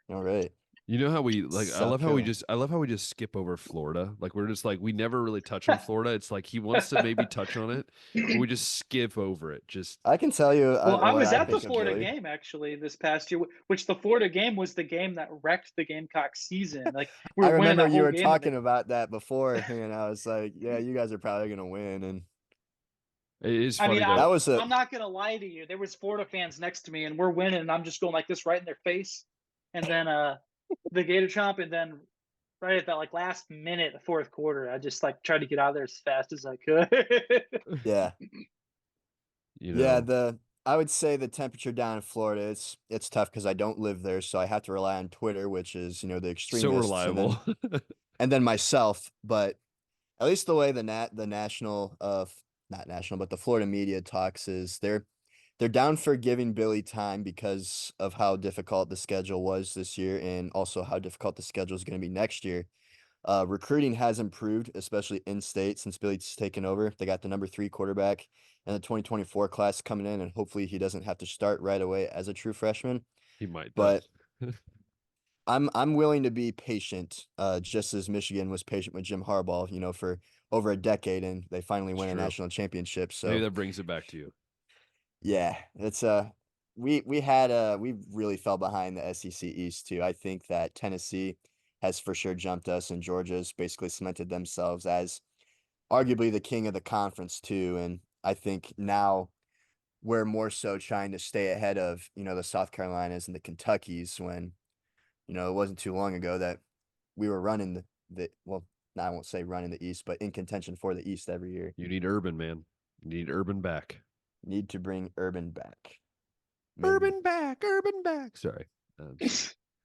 all right. You know how we like So cool. I love how we just skip over Florida. Like we're just like we never really touch on Florida. It's like he wants to maybe touch on it, but we just skip over it. Just I can tell you Well, I what was I at the think of Florida Billy. game actually this past year, which the Florida game was the game that wrecked the Gamecock season. Like we I were winning remember that you whole were game, and talking about that before, and I was like, yeah, you guys are probably gonna win. And it is I mean, funny though. that was a I'm not gonna lie to you. There was Florida fans next to me, and we're winning, and I'm just going like this right in their face, and then the Gator Chomp, and then right at that like last minute, the fourth quarter, I just like tried to get out of there as fast as I could. yeah. You Yeah, know, I would say the temperature down in Florida, it's tough because I don't live there, so I have to rely on Twitter, which is, the so extremists, reliable. and then myself. But at least the way the national not national, but the Florida media talks is they're down for giving Billy time because of how difficult the schedule was this year and also how difficult the schedule is going to be next year. Recruiting has improved, especially in state since Billy's taken over. They got the number 3 quarterback in the 2024 class coming in, and hopefully he doesn't have to start right away as a true freshman. He might though. But I'm willing to be patient, just as Michigan was patient with Jim Harbaugh, for over a decade, and they finally It's win a true. national championship. Maybe So that brings it back to you. yeah, it's we really fell behind the SEC East too. I think that Tennessee has for sure jumped us, and Georgia's basically cemented themselves as arguably the king of the conference too. And I think now we're more so trying to stay ahead of, the South Carolinas and the Kentuckys when, it wasn't too long ago that we were running well, I won't say running the East, but in contention for the East every year. You need Urban, man. You need Urban back. Need to bring Urban back. Maybe. Urban back, Urban back. Sorry.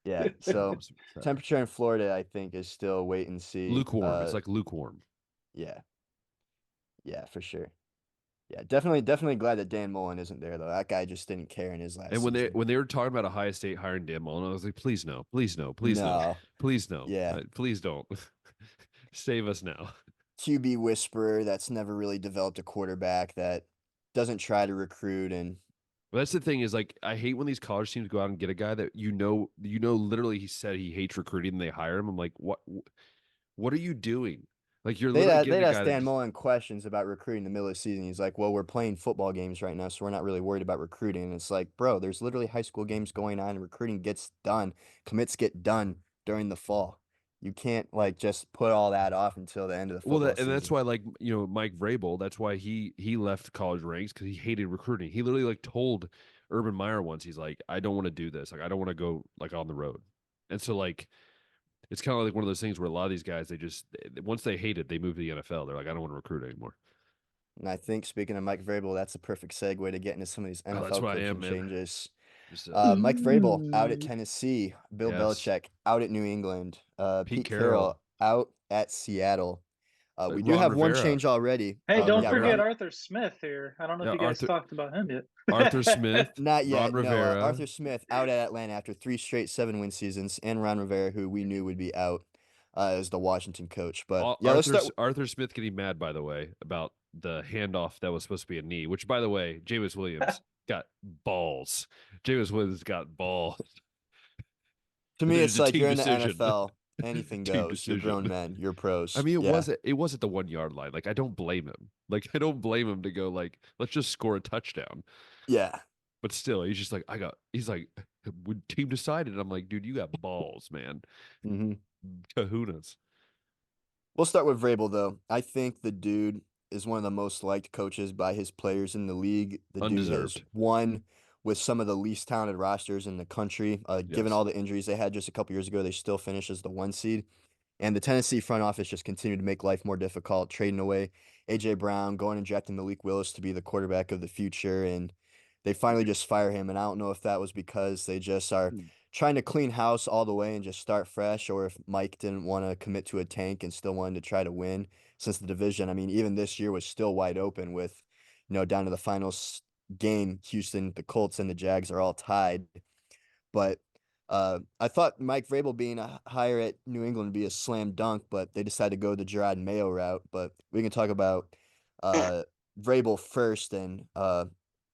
Yeah. So temperature in Florida, I think, is still wait and see. Lukewarm. It's like lukewarm. Yeah. Yeah, for sure. Yeah, definitely glad that Dan Mullen isn't there though. That guy just didn't care in his last And season. when they were talking about Ohio State hiring Dan Mullen, I was like, please no, please no, please no, No. please no. Yeah. Please don't. Save us now. QB whisperer that's never really developed a quarterback that doesn't try to recruit. And But that's the thing is like I hate when these college teams go out and get a guy that literally he said he hates recruiting and they hire him. I'm like, what are you doing? Like you're literally they'd getting a ask guy Dan that Mullen questions about recruiting in the middle of the season. He's like, well, we're playing football games right now, so we're not really worried about recruiting. And it's like, bro, there's literally high school games going on and recruiting gets done. Commits get done during the fall. You can't like just put all that off until the end of the football and that's season. why like Mike Vrabel, that's why he left college ranks because he hated recruiting. He literally like told Urban Meyer once, he's like, I don't want to do this. Like I don't want to go like on the road. And so like it's kind of like one of those things where a lot of these guys once they hate it, they move to the NFL. They're like, I don't want to recruit anymore. And I think speaking of Mike Vrabel, that's a perfect segue to get into some of these NFL that's why I coaching am, man. changes. Just Mike Vrabel out at Tennessee, Bill Yes. Belichick out at New England, Pete Pete Carroll out at Seattle. We do Ron have one Rivera. change already. Hey, don't yeah, forget Ron- Arthur Smith here. I don't know Yeah, if you guys Arthur- talked about him yet. Arthur Smith, Not yet. Ron No, Rivera. Arthur Smith out at Atlanta after 3 straight 7-win seasons, and Ron Rivera, who we knew would be out as the Washington coach. But yeah, let's start. Arthur Smith getting mad, by the way, about the handoff that was supposed to be a knee. Which, by the way, Jameis Williams got balls. Jameis Williams got balls. To me, it's like you're in the decision. NFL. Anything Team goes. decision. You're grown men. You're pros. I mean, yeah. it was at the 1 yard line. Like, I don't blame him. Like, I don't blame him to go like, let's just score a touchdown. Yeah. But still, he's just like, he's like, when team decided, I'm like, dude, you got balls, man. Mm-hmm. Kahunas. We'll start with Vrabel, though. I think the dude is one of the most liked coaches by his players in the league. The dude has won with some of the least talented rosters in the country. Given all the injuries they had just a couple years ago, they still finished as the 1 seed. And the Tennessee front office just continued to make life more difficult, trading away A.J. Brown, going and drafting Malik Willis to be the quarterback of the future. And they finally just fire him. And I don't know if that was because they just are trying to clean house all the way and just start fresh, or if Mike didn't want to commit to a tank and still wanted to try to win since the division. I mean, even this year was still wide open with, down to the final game, Houston, the Colts, and the Jags are all tied. But I thought Mike Vrabel being a hire at New England would be a slam dunk, but they decided to go the Gerard Mayo route. But we can talk about Vrabel first and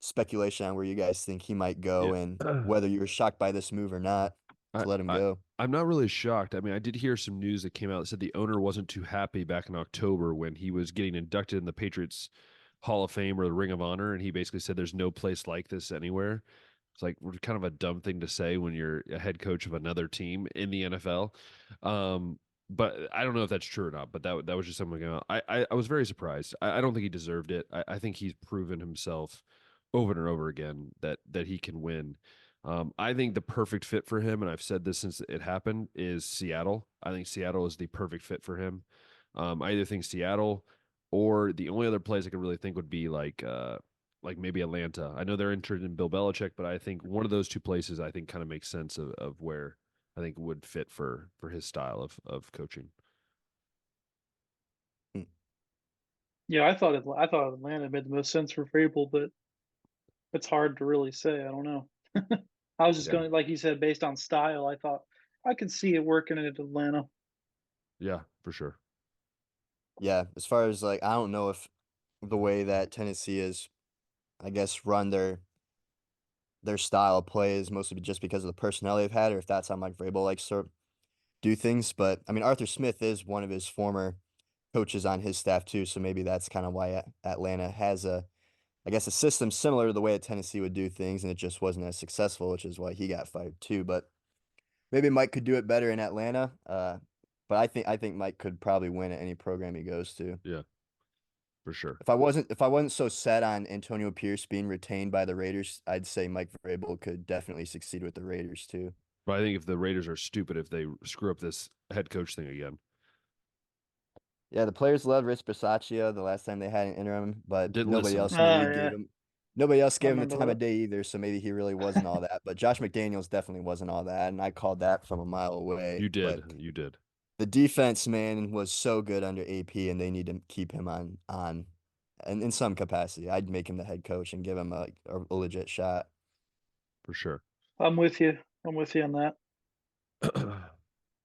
speculation on where you guys think he might go and whether you were shocked by this move or not. I, to let him I go. I'm not really shocked. I mean, I did hear some news that came out that said the owner wasn't too happy back in October when he was getting inducted in the Patriots Hall of Fame or the Ring of Honor, and he basically said there's no place like this anywhere. It's like kind of a dumb thing to say when you're a head coach of another team in the NFL. Um, but I don't know if that's true or not. But that was just something. I was very surprised. I don't think he deserved it. I think he's proven himself over and over again that he can win. I think the perfect fit for him, and I've said this since it happened, is Seattle. I think Seattle is the perfect fit for him. I either think Seattle or the only other place I could really think would be like maybe Atlanta. I know they're interested in Bill Belichick, but I think one of those two places I think kind of makes sense of where I think would fit for his style of coaching. Hmm. Yeah, I thought Atlanta made the most sense for Vrabel, but it's hard to really say. I don't know. I was just Yeah. going, like you said, based on style. I thought I could see it working in Atlanta. Yeah, for sure. Yeah, as far as like, I don't know if the way that Tennessee is, I guess, run their style of play is mostly just because of the personnel they've had, or if that's how Mike Vrabel likes to do things. But I mean, Arthur Smith is one of his former coaches on his staff too, so maybe that's kind of why Atlanta has I guess, a system similar to the way that Tennessee would do things, and it just wasn't as successful, which is why he got fired too. But maybe Mike could do it better in Atlanta. But I think Mike could probably win at any program he goes to. Yeah, for sure. If I wasn't so set on Antonio Pierce being retained by the Raiders, I'd say Mike Vrabel could definitely succeed with the Raiders too. But I think if the Raiders are stupid if they screw up this head coach thing again. Yeah, the players loved Rich Bisaccia the last time they had an interim, but Didn't nobody listen. else in the Oh league yeah, I gave him the remember time of that. day either, so maybe he really wasn't all that. But Josh McDaniels definitely wasn't all that, and I called that from a mile away. You But did. You did. the defense, man, was so good under AP, and they need to keep him on and in some capacity. I'd make him the head coach and give him a legit shot. For sure. I'm with you. I'm with you on that.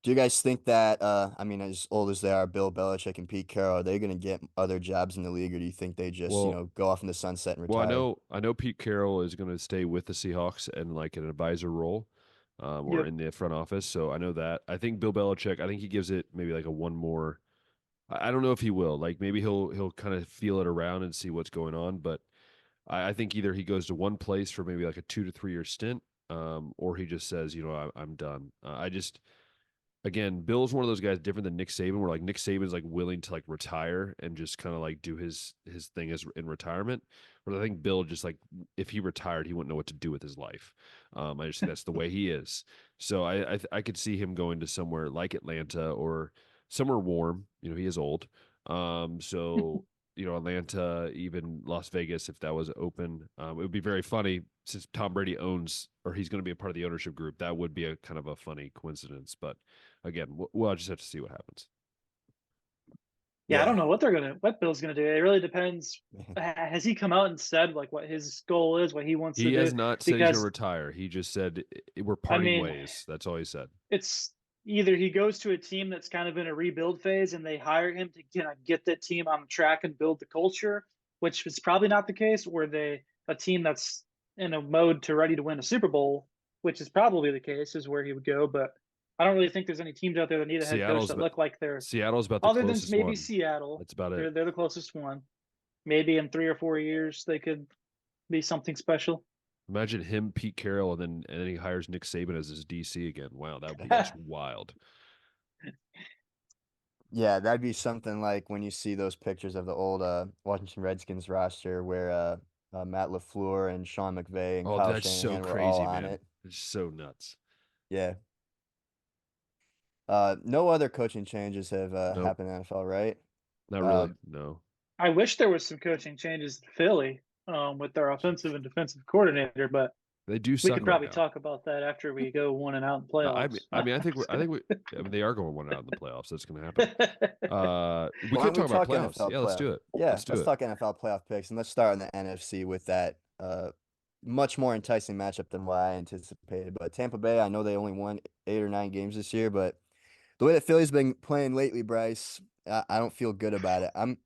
Do you guys think that I mean, as old as they are, Bill Belichick and Pete Carroll, are they gonna get other jobs in the league, or do you think they just, well, go off in the sunset and well, retire? I know Pete Carroll is going to stay with the Seahawks and like an advisor role, or Yep. in the front office. So I know that. I think Bill Belichick. I think he gives it maybe like a one more. I don't know if he will. Like maybe he'll kind of feel it around and see what's going on. But I think either he goes to one place for maybe like a 2 to 3 year stint, or he just says, I'm done. I just again, Bill's one of those guys different than Nick Saban, where like Nick Saban's like willing to like retire and just kind of like do his thing as in retirement. But I think Bill just like if he retired, he wouldn't know what to do with his life. I just think that's the way he is. So I could see him going to somewhere like Atlanta or somewhere warm. He is old. So Atlanta, even Las Vegas, if that was open, it would be very funny since Tom Brady owns or he's going to be a part of the ownership group. That would be a kind of a funny coincidence, but again, we'll just have to see what happens. Yeah, I Yeah. don't know what Bill's gonna do. It really depends. Has he come out and said like what his goal is, what he wants to He do? has not said he's going to Because retire. He just said we're I parting mean, ways. That's all he said. it's either he goes to a team that's kind of in a rebuild phase and they hire him to get that team on track and build the culture, which is probably not the case, or they a team that's in a mode to ready to win a Super Bowl, which is probably the case, is where he would go. But I don't really think there's any teams out there that need a head coach Seattle's that about, look like they're Seattle's about the other than closest maybe one. Seattle. That's about it. They're the closest one. Maybe in 3 or 4 years they could be something special. Imagine him, Pete Carroll, and then he hires Nick Saban as his DC again. Wow, that would be just wild. Yeah, that'd be something like when you see those pictures of the old Washington Redskins roster where Matt LaFleur and Sean McVay and Oh, Kyle that's so Shanahan were all crazy, on man. it. It's so nuts. Yeah. No other coaching changes have Nope, happened in the NFL, right? not Uh, really. No. I wish there was some coaching changes in Philly with their offensive and defensive coordinator, but They do we suck could right probably now. talk about that after we go 1-out in I playoffs. mean, I mean, I think we're, I think we, I mean, they are going one out in the playoffs. That's going to happen. We why could don't we talk about talk playoffs. NFL Yeah, let's playoff? do it. Yeah, Let's do let's it. talk NFL playoff picks, and let's start in the NFC with that much more enticing matchup than what I anticipated. But Tampa Bay, I know they only won 8 or 9 games this year, but the way that Philly's been playing lately, Bryce, I don't feel good about it. I'm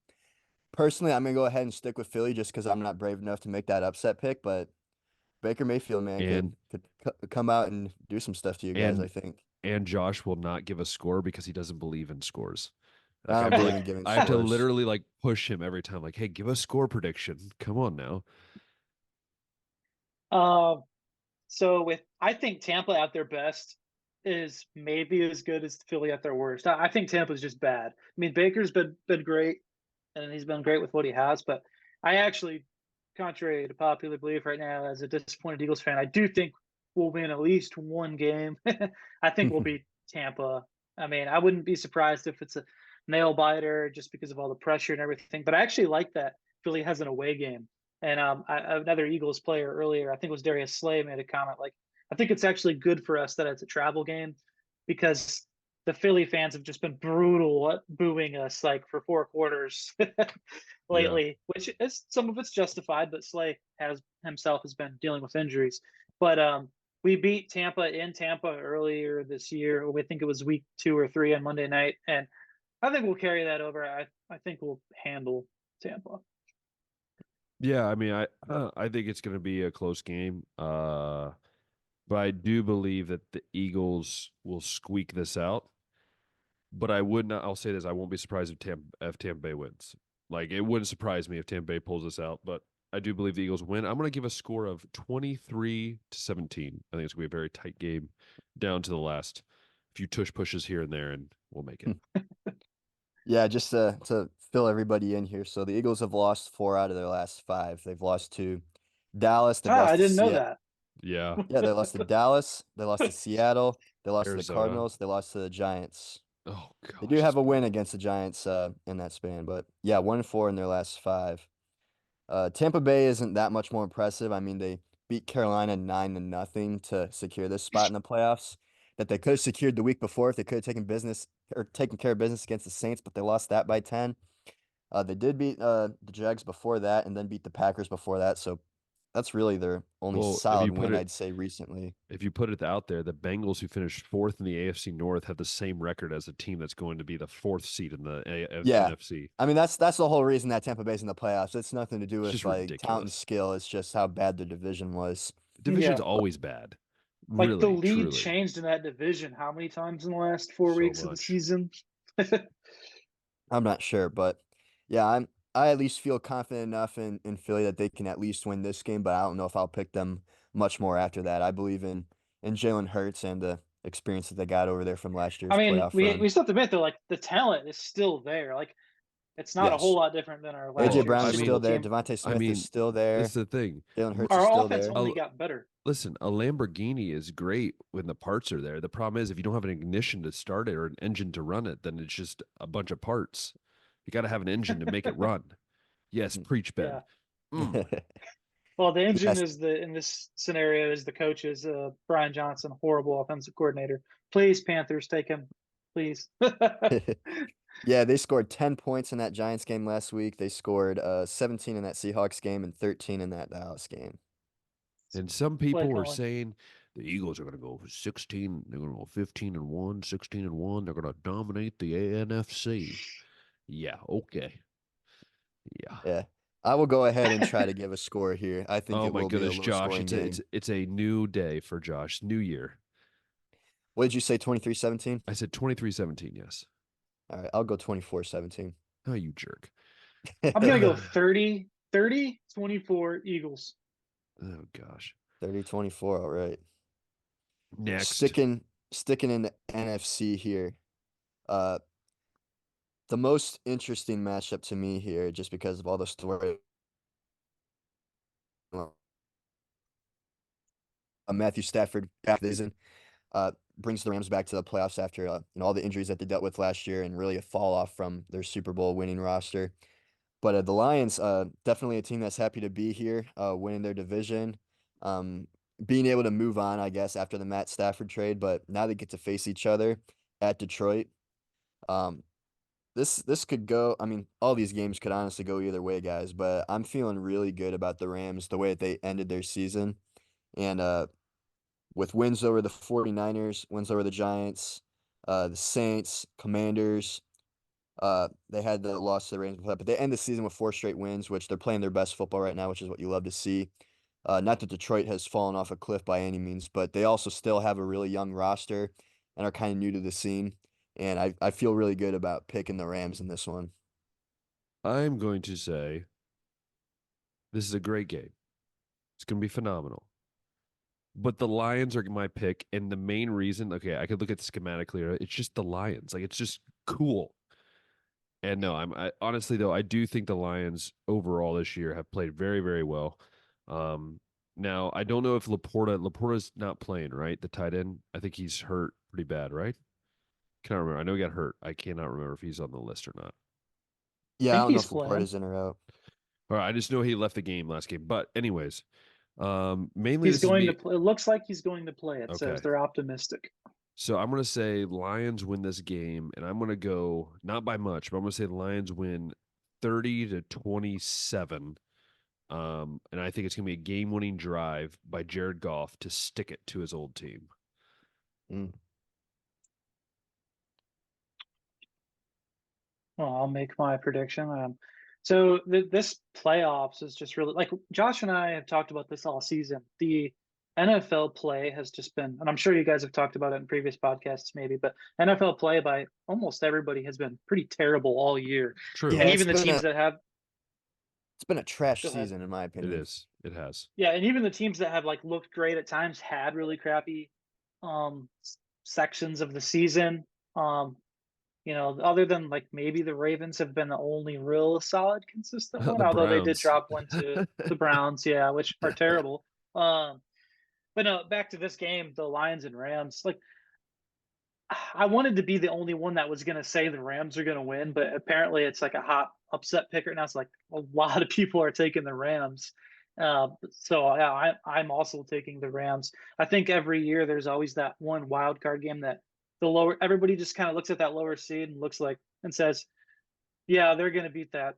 gonna go ahead and stick with Philly just because I'm not brave enough to make that upset pick. But Baker Mayfield, man, And could come out and do some stuff to you guys, I and think. and Josh will not give a score because he doesn't believe in scores. I Like I don't have to believe like in giving I have to scores. literally like push him every time. Like, hey, give a score prediction. Come on now. So I think Tampa at their best is maybe as good as Philly at their worst. I think Tampa's just bad. I mean, Baker's been great, and he's been great with what he has. But I actually, contrary to popular belief right now, as a disappointed Eagles fan, I do think we'll win at least one game. I think we'll beat Tampa. I mean, I wouldn't be surprised if it's a nail biter just because of all the pressure and everything. But I actually like that Philly has an away game. And another Eagles player earlier, I think it was Darius Slay, made a comment like, I think it's actually good for us that it's a travel game because the Philly fans have just been brutal at booing us like for 4 quarters Yeah. lately, which is some of it's justified, but Slay has been dealing with injuries. But we beat Tampa in Tampa earlier this year. We think it was week 2 or 3 on Monday night, and I think we'll carry that over. I think we'll handle Tampa. Yeah, I mean, I think it's going to be a close game. But I do believe that the Eagles will squeak this out. But I would not. I'll say this: I won't be surprised if Tampa Bay wins. Like it wouldn't surprise me if Tampa Bay pulls this out. But I do believe the Eagles win. I'm going to give a score of 23-17. I think it's going to be a very tight game, down to the last few tush pushes here and there, and we'll make it. Yeah, just to fill everybody in here. So the Eagles have lost 4 out of their last 5. They've lost to Dallas. They've lost I to didn't know Seattle. that. Yeah, Yeah, they lost to Dallas. They lost to Seattle. They lost to the Arizona. Cardinals. They lost to the Giants. Oh They do gosh, have a win against the Giants in that span, but yeah, 1-4 in their last 5. Tampa Bay isn't that much more impressive. I mean, they beat Carolina 9-0 to secure this spot in the playoffs that they could have secured the week before if they could have taken care of business against the Saints, but they lost that by 10. They did beat the Jags before that and then beat the Packers before that, so that's really their only Well, solid win, I'd say, recently. if you put it out there, the Bengals, who finished 4th in the AFC North, have the same record as a team that's going to be the 4th seed in the Yeah. NFC. I mean, that's the whole reason that Tampa Bay's in the playoffs. It's nothing to do It's with just like talent and ridiculous. skill. It's just how bad their division was. Division's Yeah. always bad. Like the Really, lead truly. changed in that division how many times in the last 4 So weeks of the much. season? I'm not sure, but yeah, I at least feel confident enough in Philly that they can at least win this game, but I don't know if I'll pick them much more after that. I believe in Jalen Hurts and the experience that they got over there from last year's I mean, playoff we run. still have to admit though, like the talent is still there. Like it's not a whole Yes. lot different than our last AJ Well, year's Brown I is Super still Bowl mean, there. team. Devontae Smith is still that's there. the thing. Jalen Hurts is Our still offense there. only got better. Listen, a Lamborghini is great when the parts are there. The problem is if you don't have an ignition to start it or an engine to run it, then it's just a bunch of parts. You got to have an engine to make it run. Yes, preach, Ben. Yeah. Mm. Well, the engine Yes. is in this scenario is the coaches, Brian Johnson, horrible offensive coordinator. Please, Panthers, take him, please. Yeah, they scored 10 points in that Giants game last week. They scored 17 in that Seahawks game and 13 in that Dallas game. And some Play people were calling. saying the Eagles are going to go 16, they're going to go 15-1, 16-1. They're going to dominate the NFC. Yeah, okay. Yeah. Yeah. I will go ahead and try to give a score here. I think Oh it my will be a goodness, low Josh, scoring game. it's a new day for Josh. New year. What did you say, 23-17? I said 23-17, yes. All right, I'll go 24-17. Oh, you jerk. I'm going to go 30, 24 Eagles. Oh gosh. 30-24, all right. Next. Sticking in the NFC here. The most interesting matchup to me here, just because of all the story. Matthew Stafford back this season, brings the Rams back to the playoffs after all the injuries that they dealt with last year and really a fall off from their Super Bowl winning roster. But the Lions, definitely a team that's happy to be here, winning their division, being able to move on, I guess, after the Matt Stafford trade. But now they get to face each other at Detroit. This could go. I mean, all these games could honestly go either way, guys. But I'm feeling really good about the Rams, the way that they ended their season, and with wins over the 49ers, wins over the Giants, the Saints, Commanders. They had the loss to the Rams before that, but they end the season with 4 straight wins, which they're playing their best football right now, which is what you love to see. Not that Detroit has fallen off a cliff by any means, but they also still have a really young roster and are kind of new to the scene. And I feel really good about picking the Rams in this one. I'm going to say this is a great game. It's going to be phenomenal. But the Lions are my pick, and the main reason, okay, I could look at the schematically. It's just the Lions. Like, it's just cool. And no, honestly though, I do think the Lions overall this year have played very, very well. Now I don't know if Laporta's not playing, right? The tight end. I think he's hurt pretty bad, right? Can't remember. I know he got hurt. I cannot remember if he's on the list or not. Yeah, I think don't know he's if Laporta's in or out. All right, I just know he left the game last game. But anyways, mainly He's this is going me. to play. It looks like he's going to play. It Okay. says they're optimistic. So I'm going to say Lions win this game, and I'm going to go not by much, but I'm going to say the Lions win 30-27. And I think it's going to be a game-winning drive by Jared Goff to stick it to his old team. Well, I'll make my prediction. So this playoffs is just really like Josh and I have talked about this all season. The NFL play has just been, and I'm sure you guys have talked about it in previous podcasts, maybe, but NFL play by almost everybody has been pretty terrible all year. True. Yeah, And it's even the been teams that have, It's been a trash go ahead. season, in my It opinion. is. It has. Yeah, and even the teams that have like looked great at times had really crappy sections of the season. Other than like maybe the Ravens have been the only real solid, consistent one, The although they did Browns. drop one to the Browns, yeah, which are terrible. But no, back to this game, the Lions and Rams. Like, I wanted to be the only one that was going to say the Rams are going to win, but apparently it's like a hot upset pick right now. It's like a lot of people are taking the Rams. So yeah, I'm also taking the Rams. I think every year there's always that one wild card game that everybody just kind of looks at that lower seed and looks like and says, yeah, they're going to beat that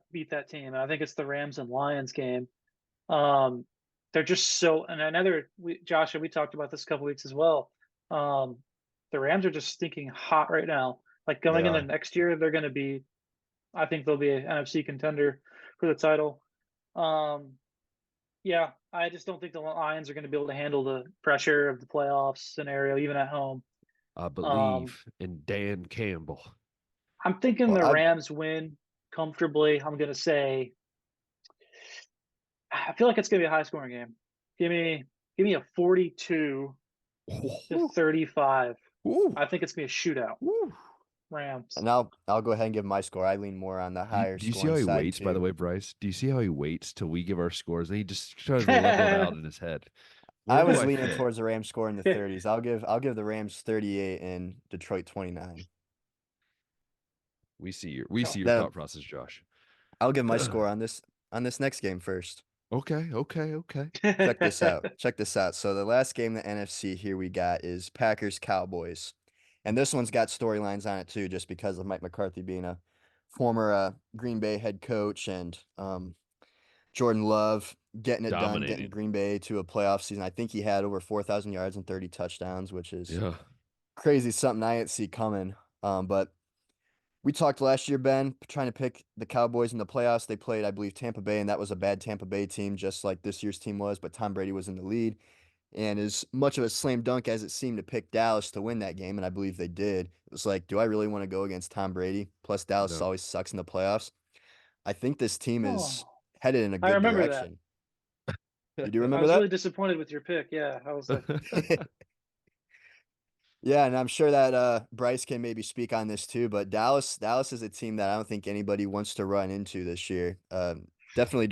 team. And I think it's the Rams and Lions game. They're just so, and Josh, and we talked about this a couple weeks as well. The Rams are just stinking hot right now. Like going into next year, they're going to be, I think they'll be an NFC contender for the title. Yeah, I just don't think the Lions are going to be able to handle the pressure of the playoffs scenario, even at home. I believe in Dan Campbell. I'm thinking the Rams win comfortably. I'm going to say, I feel like it's going to be a high scoring game. Give me a 42-35. I think it's going to be a shootout. Rams. And I'll go ahead and give my score. I lean more on the higher. Do you see how he waits? By the way, Bryce, do you see how he waits till we give our scores? And he just tries to level it out in his head. I was leaning towards the Rams score in the 30s. I'll give the Rams 38 and Detroit 29. We see your thought process, Josh. I'll give my score on this next game first. Okay. Check this out. So the last game in the NFC here we got is Packers Cowboys. And this one's got storylines on it too, just because of Mike McCarthy being a former Green Bay head coach and Jordan Love getting it done, getting Green Bay to a playoff season. I think he had over 4,000 yards and 30 touchdowns, which is crazy, something I didn't see coming. But we talked last year, Ben, trying to pick the Cowboys in the playoffs. They played, I believe, Tampa Bay, and that was a bad Tampa Bay team, just like this year's team was, but Tom Brady was in the lead. And as much of a slam dunk as it seemed to pick Dallas to win that game, and I believe they did, it was like, do I really want to go against Tom Brady? Plus, Dallas always sucks in the playoffs. I think this team is headed in a good direction. That. You do remember that? I was really disappointed with your pick. Yeah, I was like... Yeah, and I'm sure that Brice can maybe speak on this too, but Dallas is a team that I don't think anybody wants to run into this year. Definitely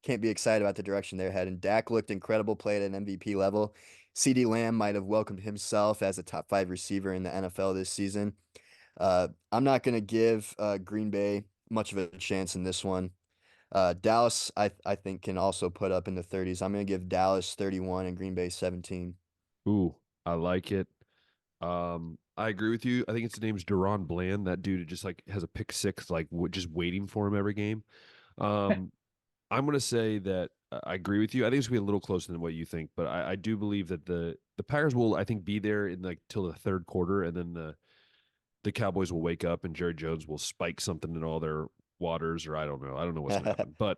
can't be excited about the direction they're heading. Dak looked incredible, played at an MVP level. CeeDee Lamb might have welcomed himself as a top 5 receiver in the NFL this season. I'm not going to give Green Bay much of a chance in this one. Dallas, I think, can also put up in the 30s. I'm going to give Dallas 31 and Green Bay 17. Ooh, I like it. I agree with you. I think the name's Deron Bland. That dude just like has a pick six, like just waiting for him every game. I'm going to say that I agree with you. I think it's going to be a little closer than what you think, but I do believe that the Packers will, I think, be there in like till the third quarter, and then the Cowboys will wake up and Jerry Jones will spike something in all their waters, or I don't know what's going to happen. But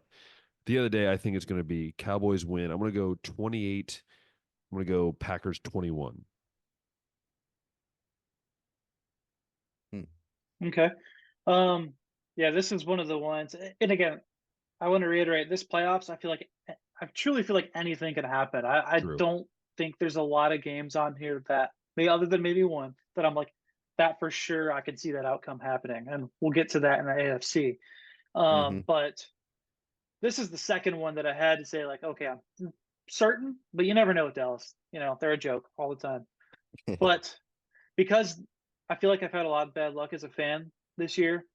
The other day, I think it's going to be Cowboys win. I'm going to go 28. I'm going to go Packers 21. Okay. Yeah, this is one of the ones. And again, I want to reiterate this playoffs. I truly feel like anything can happen. I True. don't think there's a lot of games on here that other than maybe one that I'm like that for sure. I can see that outcome happening, and we'll get to that in the AFC. Mm-hmm. But this is the second one that I had to say like, okay, I'm certain, but you never know with Dallas. They're a joke all the time. But because I feel like I've had a lot of bad luck as a fan this year.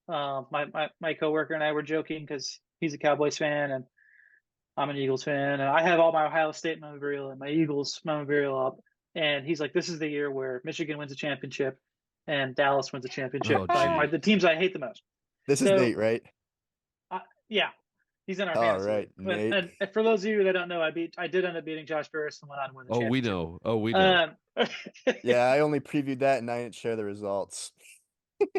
My coworker and I were joking because he's a Cowboys fan and I'm an Eagles fan, and I have all my Ohio State memorabilia and my Eagles memorabilia up. And he's like, "This is the year where Michigan wins a championship and Dallas wins a championship." Oh, gee. The teams I hate the most. This is So Nate, right? yeah, he's in our All fantasy right, league. Nate. And for those of you that don't know, I did end up beating Josh Burris and went on to win the Oh, we championship. know. Oh, we know. Yeah, I only previewed that and I didn't share the results.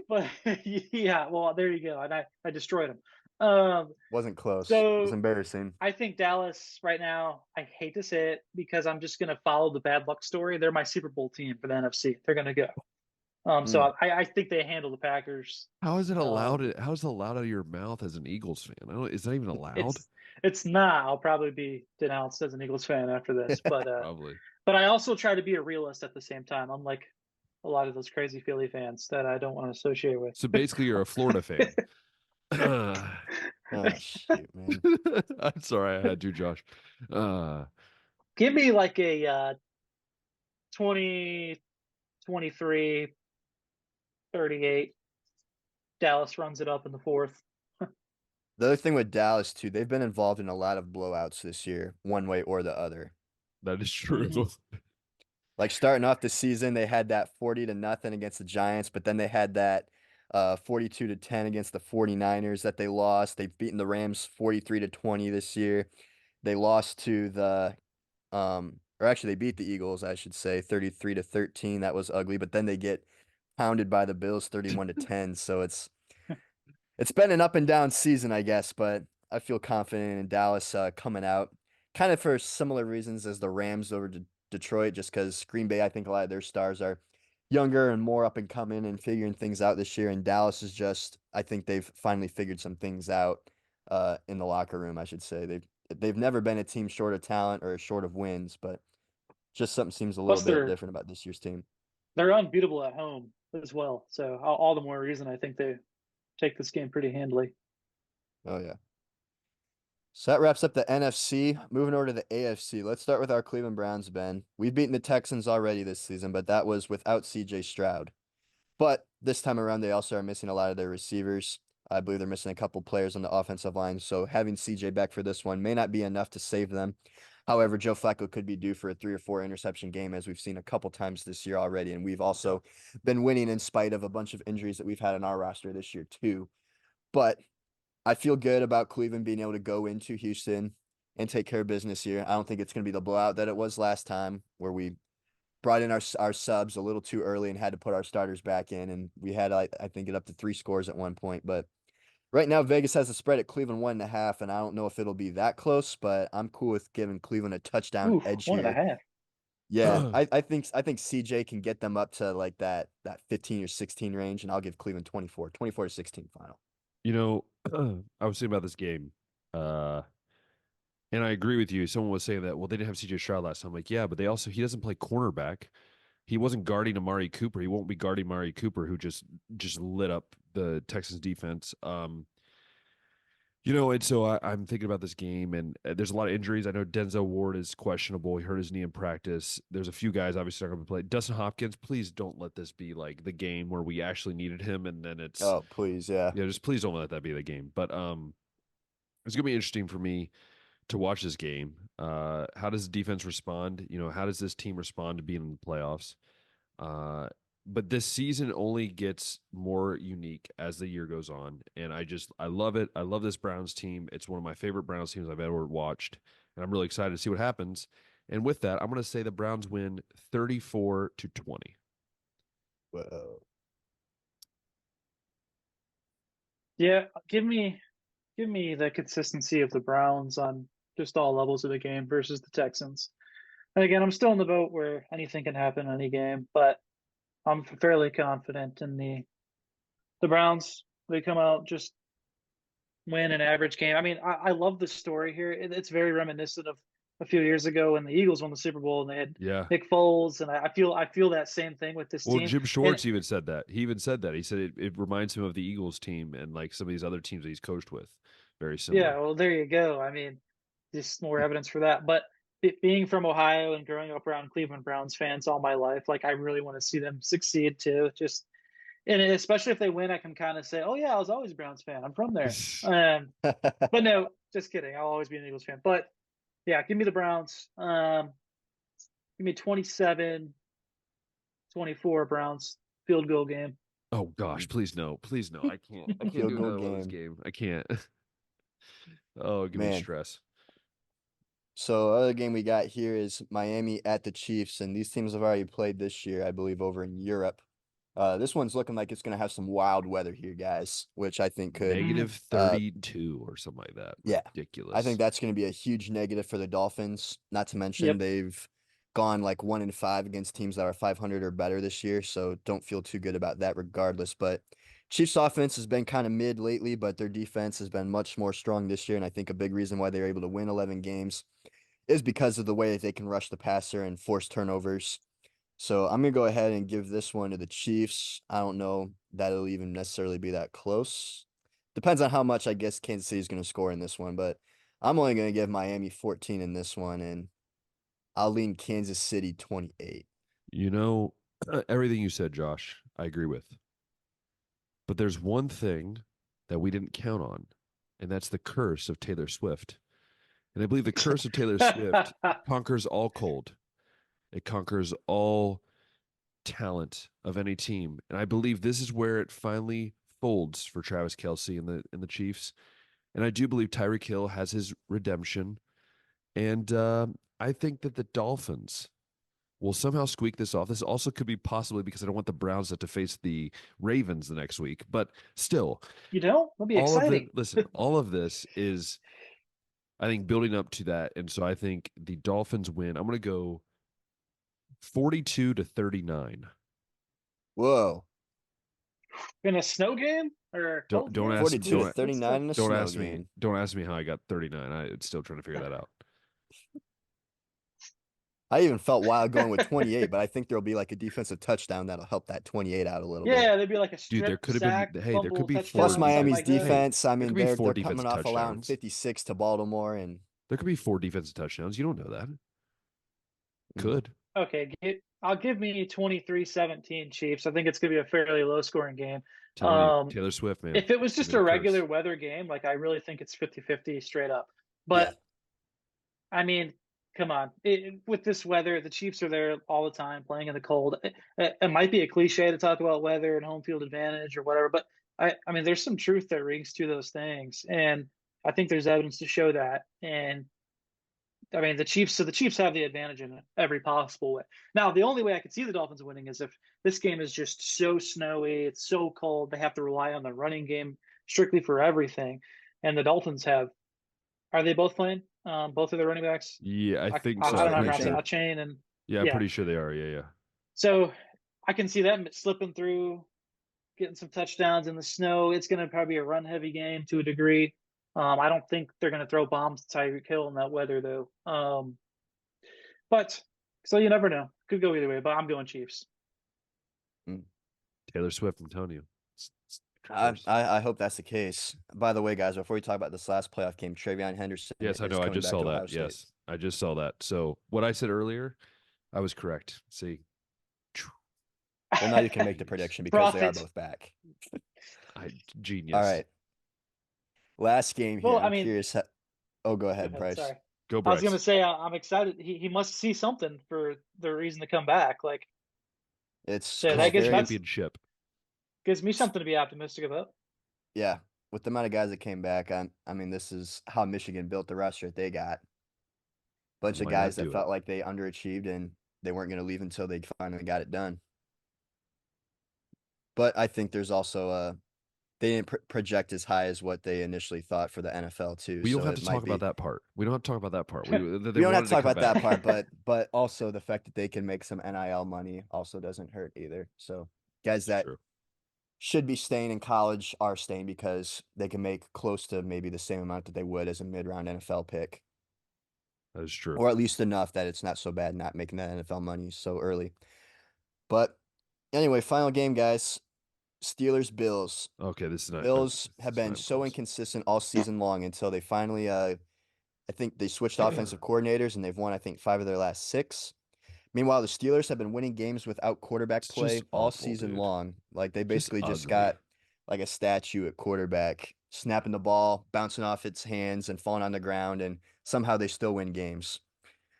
But yeah, well, there you go. And I destroyed him. Wasn't close. It was So embarrassing. I think Dallas right now, I hate to say it because I'm just going to follow the bad luck story. They're my Super Bowl team for the NFC. They're going to go. So I think they handle the Packers. How is it allowed? How is it allowed out of your mouth as an Eagles fan? Is that even allowed? It's not. I'll probably be denounced as an Eagles fan after this. But Probably. but I also try to be a realist at the same time. Unlike a lot of those crazy Philly fans that I don't want to associate with. So basically, you're a Florida fan. Oh shoot, man. I'm sorry, I had to, Josh. Give me like a 20, 23, 38. Dallas runs it up in the fourth. The other thing with Dallas too, they've been involved in a lot of blowouts this year, one way or the other. That is true. Mhm. Like starting off the season, they had that 40-0 against the Giants, but then they had that 42-10 against the 49ers that they lost. They've beaten the Rams 43-20 this year. They lost to or actually they beat the Eagles, I should say, 33-13. That was ugly, but then they get pounded by the Bills 31-10. So it's been an up and down season, I guess, but I feel confident in Dallas coming out kind of for similar reasons as the Rams over Detroit, just because Green Bay, I think a lot of their stars are younger and more up and coming and figuring things out this year. And Dallas is just, I think they've finally figured some things out in the locker room, I should say. They've never been a team short of talent or short of wins, but just something seems a little Plus, bit different about this year's team. they're unbeatable at home as well. So all the more reason I think they take this game pretty handily. Oh, yeah. So that wraps up the NFC. Moving over to the AFC. Let's start with our Cleveland Browns, Ben. We've beaten the Texans already this season, but that was without CJ Stroud. But this time around, they also are missing a lot of their receivers. I believe they're missing a couple players on the offensive line. So having CJ back for this one may not be enough to save them. However, Joe Flacco could be due for a 3 or 4 interception game, as we've seen a couple times this year already. And we've also been winning in spite of a bunch of injuries that we've had in our roster this year, too. But I feel good about Cleveland being able to go into Houston and take care of business here. I don't think it's going to be the blowout that it was last time, where we brought in our subs a little too early and had to put our starters back in. And we had, I think, it up to 3 scores at one point. But right now, Vegas has a spread at Cleveland 1.5, and I don't know if it'll be that close, but I'm cool with giving Cleveland a touchdown edge here. 1.5. Yeah, I think CJ can get them up to like that 15 or 16 range, and I'll give Cleveland 24-16 final. I was thinking about this game, and I agree with you. Someone was saying that, well, they didn't have CJ Stroud last time. I'm like, yeah, but he doesn't play cornerback. He wasn't guarding Amari Cooper. He won't be guarding Amari Cooper, who just lit up the Texans defense. And so I'm thinking about this game, and there's a lot of injuries. I know Denzel Ward is questionable. He hurt his knee in practice. There's a few guys obviously not going to play. Dustin Hopkins, please don't let this be like the game where we actually needed him, and then it's please, yeah, just please don't let that be the game. But it's going to be interesting for me to watch this game. How does the defense respond? How does this team respond to being in the playoffs? But this season only gets more unique as the year goes on. And I love it. I love this Browns team. It's one of my favorite Browns teams I've ever watched. And I'm really excited to see what happens. And with that, I'm going to say the Browns win 34-20. Whoa. Yeah, give me give me the consistency of the Browns on just all levels of the game versus the Texans. And again, I'm still in the boat where anything can happen in any game, but I'm fairly confident in the Browns. They come out, just win an average game. I mean, I love the story here. It's very reminiscent of a few years ago when the Eagles won the Super Bowl and they had Yeah. Nick Foles, and I feel that same thing with this Well, team. Jim And Schwartz even said that. He even said that. He said it reminds him of the Eagles team and like some of these other teams that he's coached with. Very similar. yeah, well, there you go. I mean, just more evidence for that. But being from Ohio and growing up around Cleveland Browns fans all my life, like I really want to see them succeed too. Just and especially if they win, I can kind of say, "Oh yeah, I was always a Browns fan. I'm from there." But no, just kidding. I'll always be an Eagles fan. But yeah, give me the Browns. Give me 27-24 Browns field goal game. Oh gosh, please no. Please no. I can't. I can't Field do goal another one this game. game. I can't. Oh, give me Man. stress. So other game we got here is Miami at the Chiefs, and these teams have already played this year, I believe, over in Europe. This one's looking like it's going to have some wild weather here, guys, which I think could Negative 32 or something like that. yeah, Ridiculous. I think that's going to be a huge negative for the Dolphins. Not to mention Yep. they've gone like 1-5 against teams that are 500 or better this year, so don't feel too good about that regardless. But Chiefs offense has been kind of mid lately, but their defense has been much more strong this year, and I think a big reason why they're able to win 11 games is because of the way that they can rush the passer and force turnovers. So I'm going to go ahead and give this one to the Chiefs. I don't know that it'll even necessarily be that close. Depends on how much I guess Kansas City is going to score in this one, but I'm only going to give Miami 14 in this one, and I'll lean Kansas City 28. You know, everything you said, Josh, I agree with. But there's one thing that we didn't count on, and that's the curse of Taylor Swift. And I believe the curse of Taylor Swift conquers all cold. It conquers all talent of any team. And I believe this is where it finally folds for Travis Kelce and the Chiefs. And I do believe Tyreek Hill has his redemption. And I think that the Dolphins will somehow squeak this off. This also could be possibly because I don't want the Browns to have to face the Ravens the next week. But still, You know, it'll be all exciting. of listen, all of this is, I think, building up to that. And so I think the Dolphins win. I'm going to go 42-39. Whoa. In a snow game or Don't cold game? ask 42 don't- to 39 in a Don't snow ask me. game. Don't ask me how I got 39. I'm still trying to figure that out. I even felt wild going with 28, but I think there'll be like a defensive touchdown that'll help that 28 out a little bit. Yeah, there'd be like a strip there could have sack, been- hey, there fumble, could be touchdown, Plus something Miami's like that. defense, I mean, could be they're 4 coming defensive off allowing touchdowns. 56 to Baltimore, and There could be 4 defensive touchdowns. You don't know that. Mm. Could. Okay, I'll give me 23-17 Chiefs. I think it's going to be a fairly low-scoring game. Taylor Swift, man. If it was just Give a me the regular curse. weather game, like I really think it's 50-50 straight up. But I mean, come on. With this weather, the Chiefs are there all the time playing in the cold. It might be a cliche to talk about weather and home field advantage or whatever, but I mean, there's some truth that rings to those things. And I think there's evidence to show that. And I mean, the Chiefs have the advantage in every possible way. Now, the only way I could see the Dolphins winning is if this game is just so snowy, it's so cold, they have to rely on the running game strictly for everything. And the Dolphins are they both playing? Both of their running backs? Yeah, I think I so. don't know, I'm I'm pretty not sure. Chain and Yeah, I'm yeah. pretty sure they are. Yeah. So I can see them slipping through, getting some touchdowns in the snow. It's going to probably be a run-heavy game to a degree. I don't think they're going to throw bombs to Tyreek Hill in that weather, though. But so you never know. Could go either way, but I'm going Chiefs. Taylor Swift, I'm telling you. It's I hope that's the case. By the way, guys, before we talk about this last playoff game, Travion Henderson. Yes, I is know. I coming just back saw to Ohio that. State. Yes, I just saw that. So what I said earlier, I was correct. See, Well, now you can make the prediction because they are Profit. both back. Genius. All right. Last game here. Well, I I'm mean- curious. Oh, go ahead, Bryce. Sorry. Go, I Bryce. was going to say I'm excited. He must see something for the reason to come back. Like, It's Yeah, that gets- that's- championship. gives me something to be optimistic about. yeah. With the amount of guys that came back, I mean, this is how Michigan built the roster that they got. Bunch of Why not guys that do it? felt like they underachieved and they weren't going to leave until they finally got it done. But I think there's also they didn't project as high as what they initially thought for the NFL too. We don't So have it to might talk about be. that part. We don't have to talk about that part. They We don't have wanted to talk come about that back. part, but also the fact that they can make some NIL money also doesn't hurt either. So guys That's that true. should be staying in college are staying because they can make close to maybe the same amount that they would as a mid-round NFL pick, That is true. or at least enough that it's not so bad not making that NFL money so early. But anyway, final game, guys. Steelers Bills. Okay, this is not. Bills This have is not been even so close. inconsistent all season long until they finally I think they switched offensive coordinators and they've won I think 5 of their last 6. Meanwhile, the Steelers have been winning games without quarterback It's play just all awful, season dude. long. Like they Just basically just ugly. got like a statue at quarterback, snapping the ball, bouncing off its hands and falling on the ground, and somehow they still win games.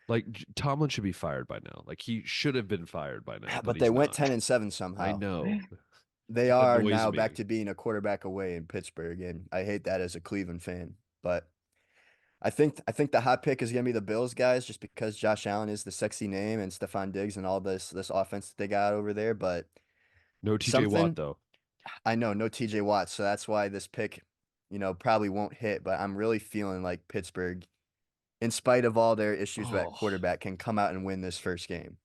Like Tomlin should be fired by now. Like he should have been fired by now, but But they he's went not. 10-7 I somehow. know. They That are annoys now back me. to being a quarterback away in Pittsburgh, and I hate that as a Cleveland fan. But I think the hot pick is gonna be the Bills guys, just because Josh Allen is the sexy name and Stephon Diggs and all this offense that they got over there. But No TJ Watt something though. I know, no TJ Watt, so that's why this pick, probably won't hit. But I'm really feeling like Pittsburgh, in spite of all their issues with that Oh, quarterback, can come out and win this first game.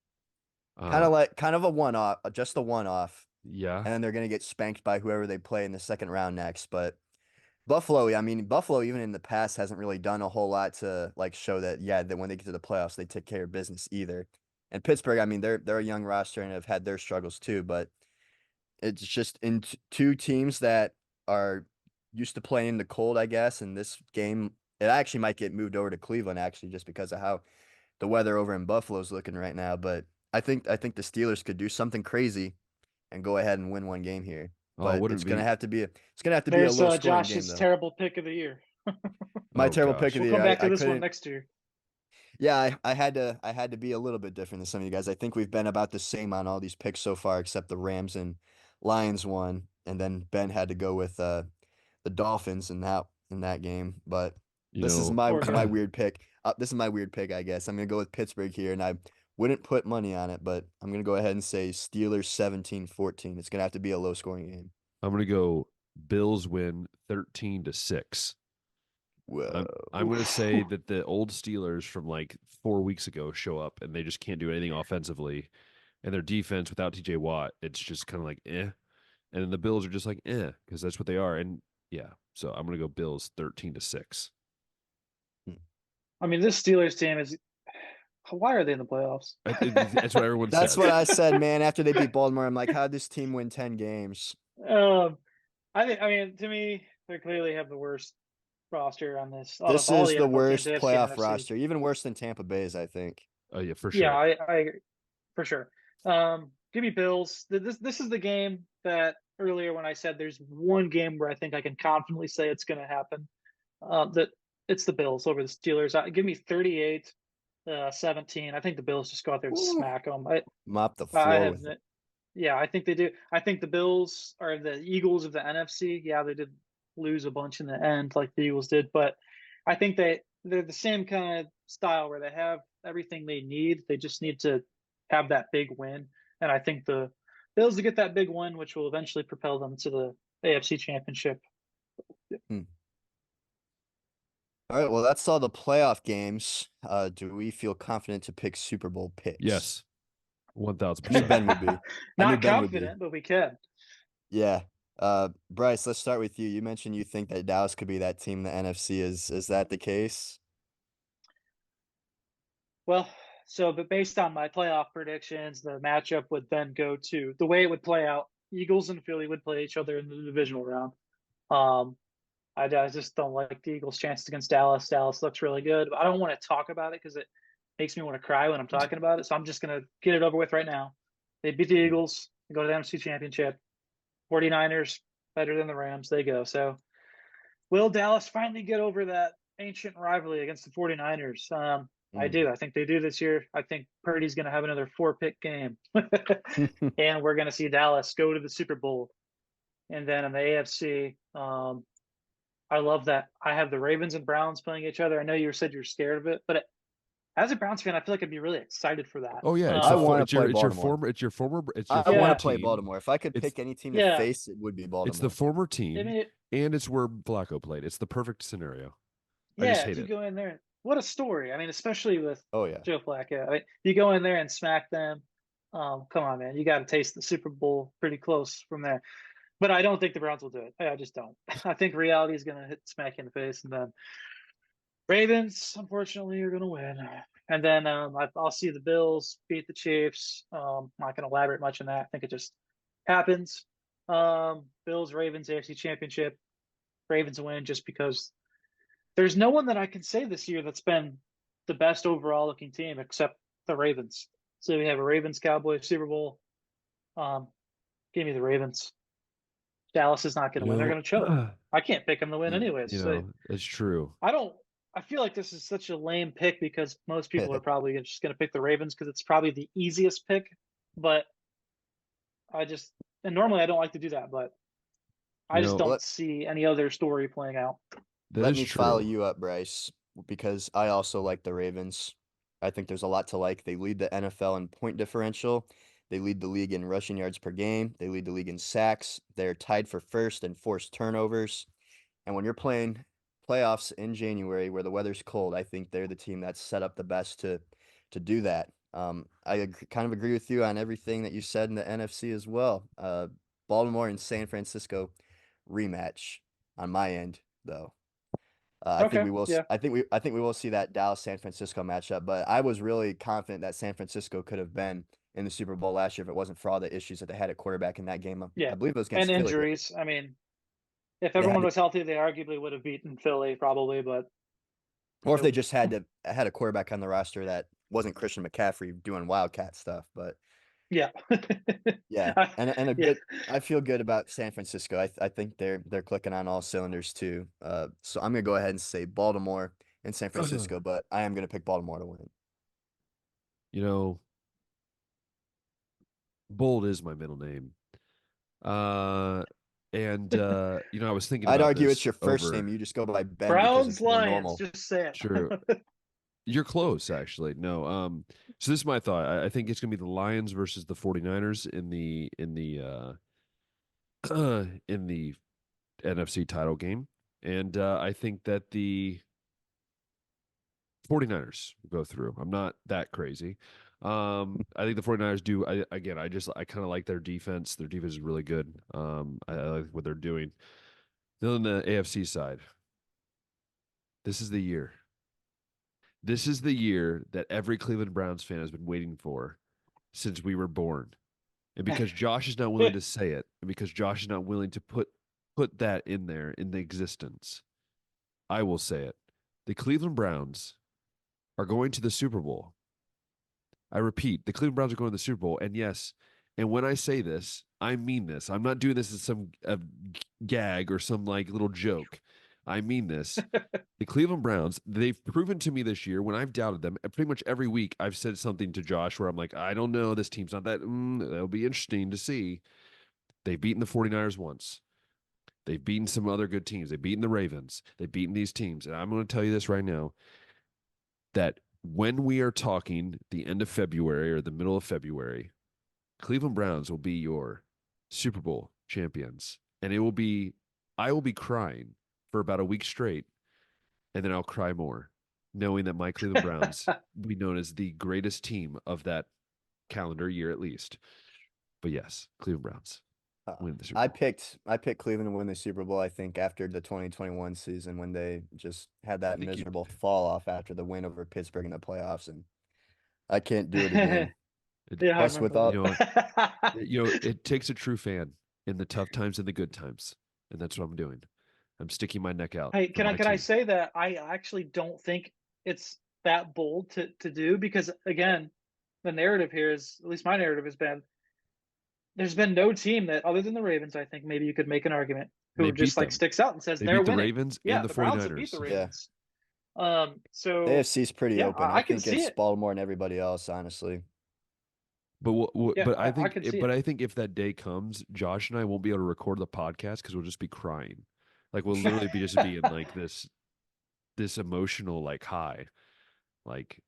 uh, Kind of a one-off, just a one-off, yeah. and then they're gonna get spanked by whoever they play in the second round next. But Buffalo, even in the past hasn't really done a whole lot to like show that, yeah, that when they get to the playoffs, they take care of business either. And Pittsburgh, I mean, they're a young roster and have had their struggles too, but it's just in two teams that are used to playing in the cold, I guess. And this game, it actually might get moved over to Cleveland actually, just because of how the weather over in Buffalo is looking right now. But I think the Steelers could do something crazy and go ahead and win one game here. Oh, But wouldn't it's it gonna be? have to be a There's low scoring game Josh's though. terrible pick of the year. My Oh terrible pick gosh. of We'll the come year. back to I this one couldn't. next year. Yeah, I had to be a little bit different than some of you guys. I think we've been about the same on all these picks so far, except the Rams and Lions one, and then Ben had to go with the Dolphins in that game. But You this is know, my Poor my guy. weird pick. This is my weird pick, I guess. I'm gonna go with Pittsburgh here, and I wouldn't put money on it, but I'm gonna go ahead and say Steelers 17-14. It's gonna have to be a low scoring game. I'm gonna go Bills win 13-6. Whoa. I'm gonna say that the old Steelers from like 4 weeks ago show up and they just can't do anything offensively. And their defense without TJ Watt, it's just kind of like eh. And then the Bills are just like eh, because that's what they are. And yeah, so I'm gonna go Bills 13-6. I mean, this Steelers team is. Why are they in the playoffs? That's what everyone That's says. what I said, man. After they beat Baltimore, I'm like, how'd this team win 10 games? I think. I mean, to me, they clearly have the worst roster on this out of This all is the the NFL teams, worst AFC and playoff NFC. roster, even worse than Tampa Bay's, I think. Oh yeah, for Yeah, sure. I agree for sure. Give me Bills. This is the game that earlier when I said there's one game where I think I can confidently say it's going to happen. That it's the Bills over the Steelers. Give me 38-17. I think the Bills just go out there and Ooh. smack them. Mop the I floor have, with it. yeah, I think they do. I think the Bills are the Eagles of the NFC. Yeah, they did lose a bunch in the end, like the Eagles did, but I think they're the same kind of style where they have everything they need. They just need to have that big win, and I think the Bills to get that big win, which will eventually propel them to the AFC Championship. All right, well, that's all the playoff games. Do we feel confident to pick Super Bowl picks? Yes, I knew 1000%. Ben would be. I knew Not Ben would be. confident, but we can. Yeah. Bryce, let's start with you. You mentioned you think that Dallas could be that team in the NFC. Is that the case? Well, but based on my playoff predictions, the matchup would then go to the way it would play out. Eagles and Philly would play each other in the divisional round. I just don't like the Eagles' chances against Dallas. Dallas looks really good, but I don't want to talk about it because it makes me want to cry when I'm talking about it. So I'm just going to get it over with right now. They beat the Eagles. They go to the NFC Championship. 49ers, better than the Rams. They go. So will Dallas finally get over that ancient rivalry against the 49ers? I do. I think they do this year. I think Purdy's going to have another 4-pick game. And we're going to see Dallas go to the Super Bowl. And then in the AFC, I love that I have the Ravens and Browns playing each other. I know you said you're scared of it, but as a Browns fan, I feel like I'd be really excited for that. Oh yeah, I wanna play it's your Baltimore. former I former want to play team. Baltimore. If I could It's pick any team to Yeah. face, it would be Baltimore. It's the former I team, mean, and it's where Flacco played. It's the perfect scenario. I yeah, just hate if you it. go in there, what a story. I mean, especially with Oh yeah. Joe Flacco. I mean, you go in there and smack them. Come on, man. You got to taste the Super Bowl pretty close from there. But I don't think the Browns will do it. I just don't. I think reality is going to hit smack you in the face, and then Ravens, unfortunately, are going to win. And then I'll see the Bills beat the Chiefs. Not going to elaborate much on that. I think it just happens. Bills, Ravens, AFC Championship. Ravens win just because there's no one that I can say this year that's been the best overall looking team except the Ravens. So we have a Ravens Cowboys Super Bowl. Give me the Ravens. Dallas is not going to win. They're going to choke. I can't pick them to win anyways. So It's true. I feel like this is such a lame pick because most people are probably just going to pick the Ravens because it's probably the easiest pick. But and normally I don't like to do that, but I just don't see any other story playing out. Let me follow you up, Bryce, because I also like the Ravens. I think there's a lot to like. They lead the NFL in point differential. They lead the league in rushing yards per game. They lead the league in sacks. They're tied for first in forced turnovers. And when you're playing playoffs in January where the weather's cold, I think they're the team that's set up the best to do that. I kind of agree with you on everything that you said in the NFC as well. Baltimore and San Francisco rematch on my end, though. I think we will. Yeah. I think we will see that Dallas San Francisco matchup. But I was really confident that San Francisco could have been in the Super Bowl last year if it wasn't for all the issues that they had at quarterback in that game. Yeah. I believe it was against and Philly. Injuries. I mean, if everyone was healthy, they arguably would have beaten Philly probably. But or if they just had a quarterback on the roster that wasn't Christian McCaffrey doing Wildcat stuff. But yeah, yeah, and a good. I feel good about San Francisco. I think they're clicking on all cylinders too. So I'm gonna go ahead and say Baltimore and San Francisco, but I am gonna pick Baltimore to win. Bold is my middle name. I was thinking I'd about argue this it's your first name. You just go by Ben. Browns, Lions. Normal. Just say it. True. You're close, actually. No. So this is my thought. I think it's going to be the Lions versus the 49ers in the in the NFC title game, and I think that the 49ers will go through. I'm not that crazy. I think the 49ers do. I kind of like their defense. Their defense is really good. I like what they're doing. Then on the AFC side, this is the year. This is the year that every Cleveland Browns fan has been waiting for since we were born. And because Josh is not willing to say it, and because Josh is not willing to put that in there in the existence, I will say it. The Cleveland Browns are going to the Super Bowl. I repeat, the Cleveland Browns are going to the Super Bowl. And yes, and when I say this, I mean this. I'm not doing this as some gag or some like little joke. I mean this. The Cleveland Browns, they've proven to me this year when I've doubted them, pretty much every week I've said something to Josh where I'm like, I don't know, this team's not that, that'll be interesting to see. They've beaten the 49ers once. They've beaten some other good teams. They've beaten the Ravens. They've beaten these teams. And I'm going to tell you this right now, that when we are talking the end of February or the middle of February, Cleveland Browns will be your Super Bowl champions. And I will be crying for about a week straight, and then I'll cry more, knowing that my Cleveland Browns will be known as the greatest team of that calendar year at least. But yes, Cleveland Browns win the Super Bowl. I picked Cleveland to win the Super Bowl, I think, after the 2021 season when they just had that miserable fall off after the win over Pittsburgh in the playoffs, and I can't do it again. Plus, with all it takes a true fan in the tough times and the good times, and that's what I'm doing. I'm sticking my neck out. Hey, can I say that I actually don't think it's that bold to do, because again, the narrative here is, at least my narrative has been, there's been no team that, other than the Ravens, I think maybe you could make an argument, who just like sticks out and says they're winning. The Ravens and the 49ers. Browns have beat the Ravens. So the AFC's pretty open. I think it's Baltimore and everybody else, honestly. But I think if that day comes, Josh and I won't be able to record the podcast because we'll just be crying. Like we'll literally be in like this emotional like high. Like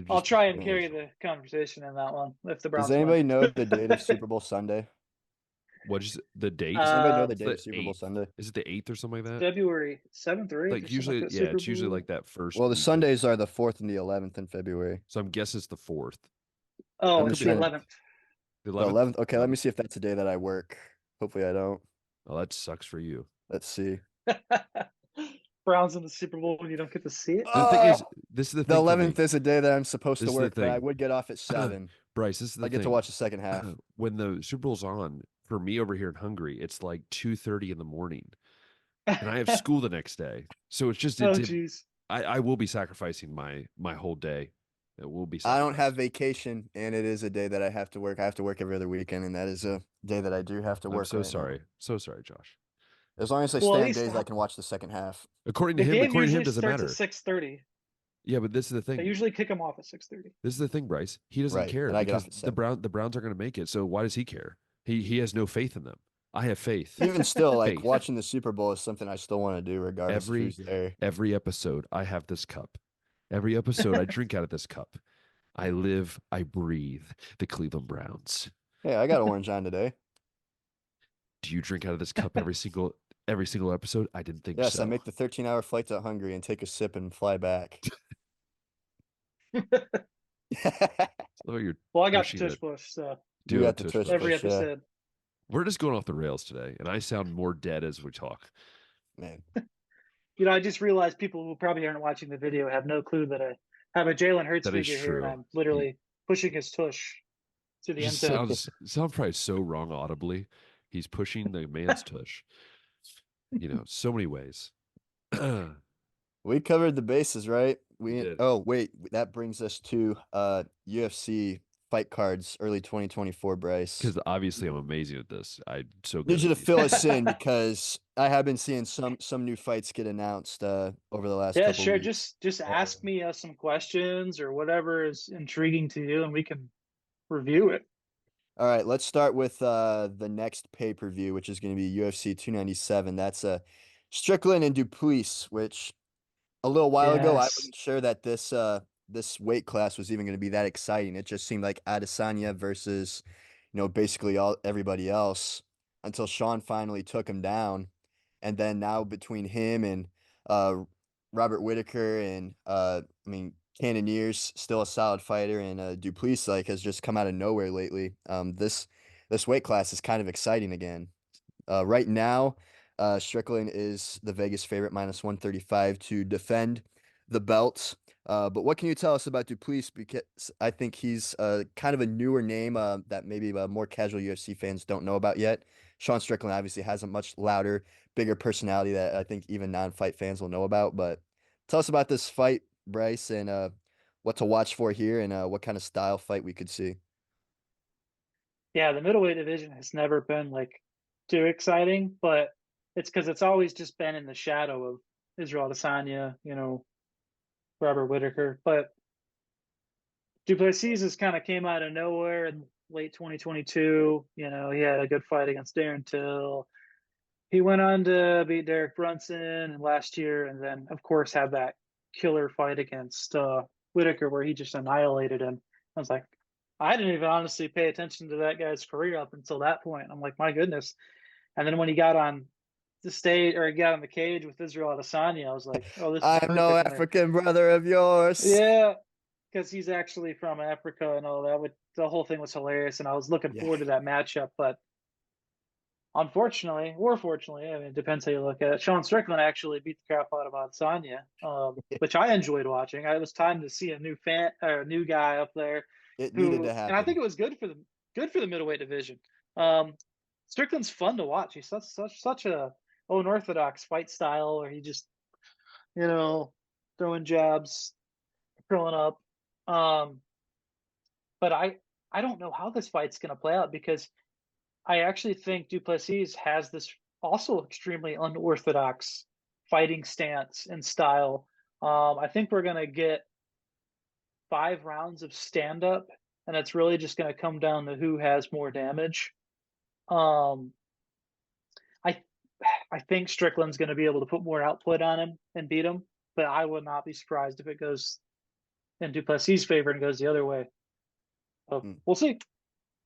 I'll try and carry the conversation in that one if the Browns Does anybody win. know the date of Super Bowl Sunday? What's the date? Does anybody know the It's date the of Super Bowl 8th. Sunday? Is it the 8th or something like that? February 7th or 8th or Like something usually, like that, yeah, Super it's usually Bowl. like that first. Well, the week Sundays are the 4th and the 11th in February. So I'm guessing it's the 4th. Oh, That it's could the be 11th. The The 11th. 11th. Okay, let me see if that's a day that I work. Hopefully, I don't. Oh, that sucks for you. Let's see. Browns in the Super Bowl and you don't get to see it. The thing is, this is the The thing. for me. 11th is a day that I'm supposed This to is the work, but I thing. would get off at 7. Bryce, this is the I get thing. to watch the second half. When the Super Bowl's on, for me over here in Hungary, it's like 2:30 in the morning, and I have school the next day. So it's just, Oh, jeez. I will be sacrificing my whole day. It will be. I don't have sacrificed. vacation, and it is a day that I have to work. I have to work every other weekend, and that is a day that I do have to work. I'm so right now. sorry. So sorry, Josh. As long as I Well, at stay on least days, I can watch the second half. According to the him, game according to him, usually doesn't starts matter. at 6:30. Yeah, but this is the They thing. usually kick them off at 6:30. This is the thing, Bryce. He doesn't Right, care and I get because off at the Browns are going to make it. So why does he care? He has no faith in them. I have faith. Even still, like Faith. watching the Super Bowl is something I still want to do, regardless of who's there. Every episode, I have this cup. Every episode, I drink out of this cup. I live, I breathe the Cleveland Browns. Hey, I got orange on today. Do you drink out of this cup every single episode? I didn't think Yes, so. I make the 13-hour flight to Hungary and take a sip and fly back. Well, I got the tush push, so You got the tush every push, yeah. episode. We're just going off the rails today, and I sound more dead as we talk. Man. You know, I just realized people who probably aren't watching the video have no clue that I have a Jalen Hurts That is figure here, and true. I'm literally pushing his tush to the end zone. Sounds probably so wrong audibly. He's pushing the man's tush. You know, so many ways. We covered the bases, right? We did. Oh, wait, that brings us to UFC fight cards early 2024, Bryce. Because obviously I'm amazing at this. I'm so good. Need you to at these. fill us in because I have been seeing some new fights get announced over the last Yeah, couple sure. weeks. Just ask me some questions or whatever is intriguing to you, and we can review it. All right, let's start with the next pay-per-view, which is going to be UFC 297. That's Strickland and Duplessis, which a little while ago I Yes. wasn't sure that this weight class was even going to be that exciting. It just seemed like Adesanya versus, basically everybody else until Sean finally took him down. And then now between him and Robert Whittaker and Cannonier's still a solid fighter, and Duplessis has just come out of nowhere lately. This weight class is kind of exciting again. Right now, Strickland is the Vegas favorite, -135 to defend the belt. But what can you tell us about Duplessis? Because I think he's kind of a newer name that maybe more casual UFC fans don't know about yet. Sean Strickland obviously has a much louder, bigger personality that I think even non-fight fans will know about. But tell us about this fight, Bryce, and what to watch for here and what kind of style fight we could see. Yeah, the middleweight division has never been too exciting, but it's because it's always just been in the shadow of Israel Adesanya, Robert Whittaker. But Duplessis just kind of came out of nowhere in late 2022. He had a good fight against Darren Till. He went on to beat Derek Brunson last year, and then of course had that killer fight against Whittaker where he just annihilated him. I was like, I didn't even honestly pay attention to that guy's career up until that point. I'm like, my goodness. And then when he got on the stage or he got on the cage with Israel Adesanya, I was like, oh, this is I'm no African brother of yours. Yeah, because he's actually from Africa and all that. The whole thing was hilarious, and I was looking forward to that matchup. But unfortunately, or fortunately, I mean, it depends how you look at it, Sean Strickland actually beat the crap out of Adesanya, which I enjoyed watching. It was time to see a new guy up there. It needed to happen. And I think it was good for the middleweight division. Strickland's fun to watch. He's such a unorthodox fight style where he just, throwing jabs, curling up. But I don't know how this fight's going to play out because I actually think Duplessis has this also extremely unorthodox fighting stance and style. I think we're going to get 5 rounds of stand-up, and it's really just going to come down to who has more damage. I think Strickland's going to be able to put more output on him and beat him, but I would not be surprised if it goes and Duplessis' favor and goes the other way. So we'll see.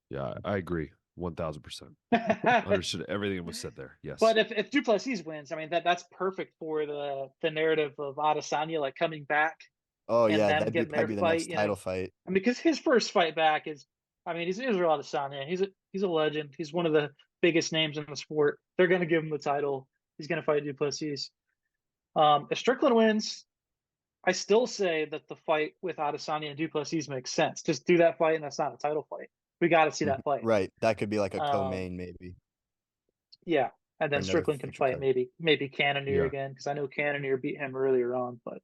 Yeah, I agree. 1000%. Understood everything that was said there. Yes. But if Duplessis wins, I mean that's perfect for the narrative of Adesanya like coming back Oh and yeah, them that'd be getting their probably the fight. next title fight. I mean, because his first fight back is, I mean, he's Israel Adesanya. He's a legend. He's one of the biggest names in the sport. They're going to give him the title. He's going to fight Duplessis. If Strickland wins, I still say that the fight with Adesanya and Duplessis makes sense. Just do that fight, and that's not a title fight. We got to see that fight. Right, that could be like a co-main maybe. Yeah, and then another Strickland can future fight card. maybe Cannonier Yeah. again, because I know Cannonier beat him earlier on. But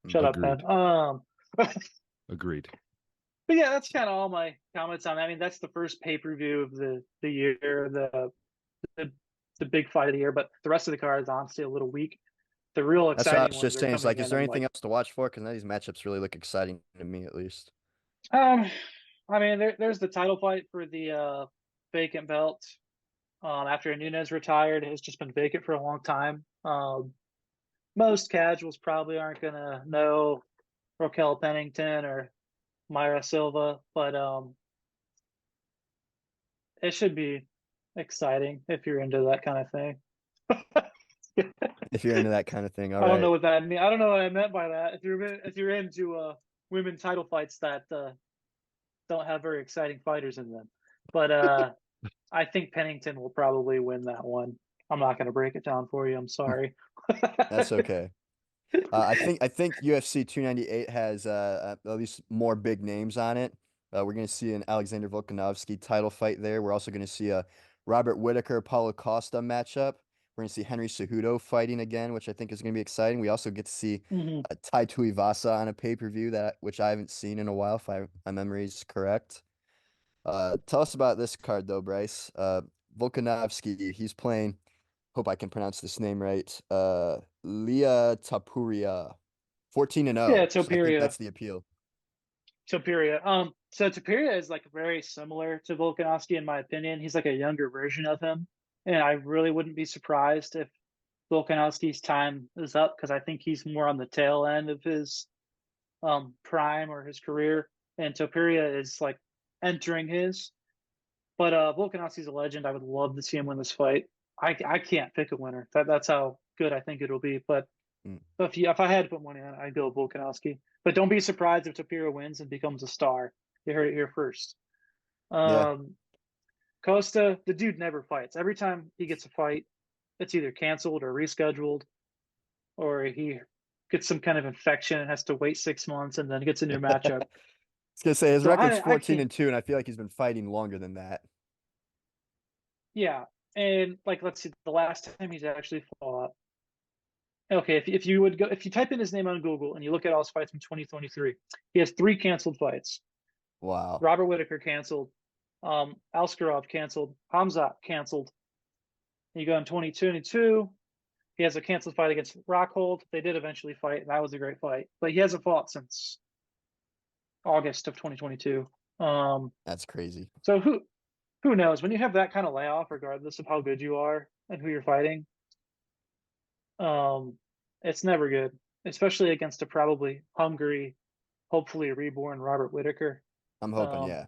shut Agreed. up, Ben. Agreed. But yeah, that's kind of all my comments on that. I mean, that's the first pay-per-view of the year, the big fight of the year. But the rest of the card is honestly a little weak. The real That's what I exciting was ones just are saying. It's coming like, is in there in, anything else to watch for? Because now these matchups really look exciting to me, at least. I mean, there's the title fight for the vacant belt. After Nunes retired, it's just been vacant for a long time. Most casuals probably aren't gonna know Raquel Pennington or Myra Silva, but it should be exciting if you're into that kind of thing. If you're into that kind of thing, all I don't right. know what that means. I don't know what I meant by that. If you're into women title fights that don't have very exciting fighters in them, but I think Pennington will probably win that one. I'm not going to break it down for you. I'm sorry. That's okay. I think UFC 298 has at least more big names on it. We're going to see an Alexander Volkanovski title fight there. We're also going to see a Robert Whittaker Paulo Costa matchup. We're going to see Henry Cejudo fighting again, which I think is going to be exciting. We also get to see Tai Tuivasa on a pay-per-view which I haven't seen in a while, if my memory is correct. Tell us about this card though, Brice. Volkanovski, he's playing. Hope I can pronounce this name right. Leah Tapuria, 14-0. Yeah, So I think Topuria. that's the appeal. Topuria. So Topuria is like very similar to Volkanovski in my opinion. He's like a younger version of him, and I really wouldn't be surprised if Volkanovski's time is up because I think he's more on the tail end of his prime or his career, and Topuria is like entering his. But Volkanovski's a legend. I would love to see him win this fight. I can't pick a winner. That's how good I think it'll be. But if I had to put money on it, I'd go Volkanovski. But don't be surprised if Topuria wins and becomes a star. You heard it here first. Yeah. Costa, the dude never fights. Every time he gets a fight, it's either canceled or rescheduled, or he gets some kind of infection and has to wait 6 months and then gets a new matchup. I was gonna say his So record's I 14-2, and I feel like he's been fighting longer than that. Yeah, and like let's see, the last time he's actually fought. Okay, if you type in his name on Google and you look at all his fights from 2023, he has 3 canceled fights. Wow. Robert Whittaker canceled, Alskarov canceled, Hamzat canceled. You go in 2022, he has a canceled fight against Rockhold. They did eventually fight, and that was a great fight. But he hasn't fought since August of 2022. That's crazy. So who knows? When you have that kind of layoff, regardless of how good you are and who you're fighting, it's never good, especially against a probably hungry, hopefully reborn Robert Whittaker. I'm hoping, yeah.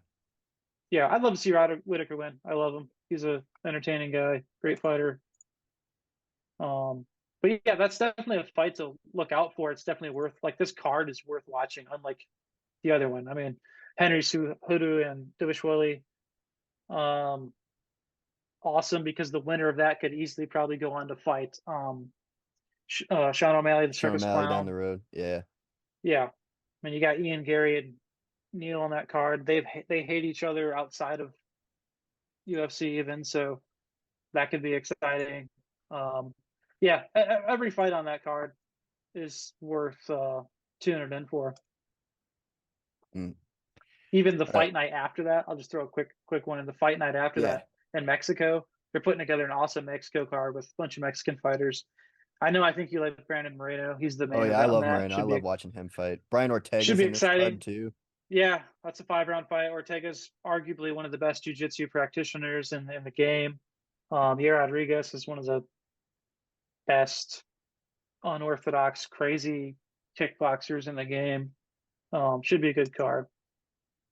Yeah, I'd love to see Robert Whittaker win. I love him. He's a entertaining guy, great fighter. But yeah, that's definitely a fight to look out for. It's definitely worth, like, this card is worth watching, unlike the other one. I mean, Henry Cejudo and Dvalishvili, awesome, because the winner of that could easily probably go on to fight Sean O'Malley, the Sean circus O'Malley clown. down the road. Yeah. Yeah, I mean, you got Ian Gary and Neil on that card. They hate each other outside of UFC even, so that could be exciting. Yeah, every fight on that card is worth tuning in for. Even the fight night after that, I'll just throw a quick one in. The fight night after that in Mexico, they're putting together an awesome Mexico card with a bunch of Mexican fighters. I think you like Brandon Moreno. He's the main. Oh yeah, I love Moreno. I love watching him fight. Brian Ortega's should be in this card exciting too. Yeah, that's a 5-round fight. Ortega's arguably one of the best jiu-jitsu practitioners in the game. Yair Rodriguez is one of the best unorthodox, crazy kickboxers in the game. Should be a good card.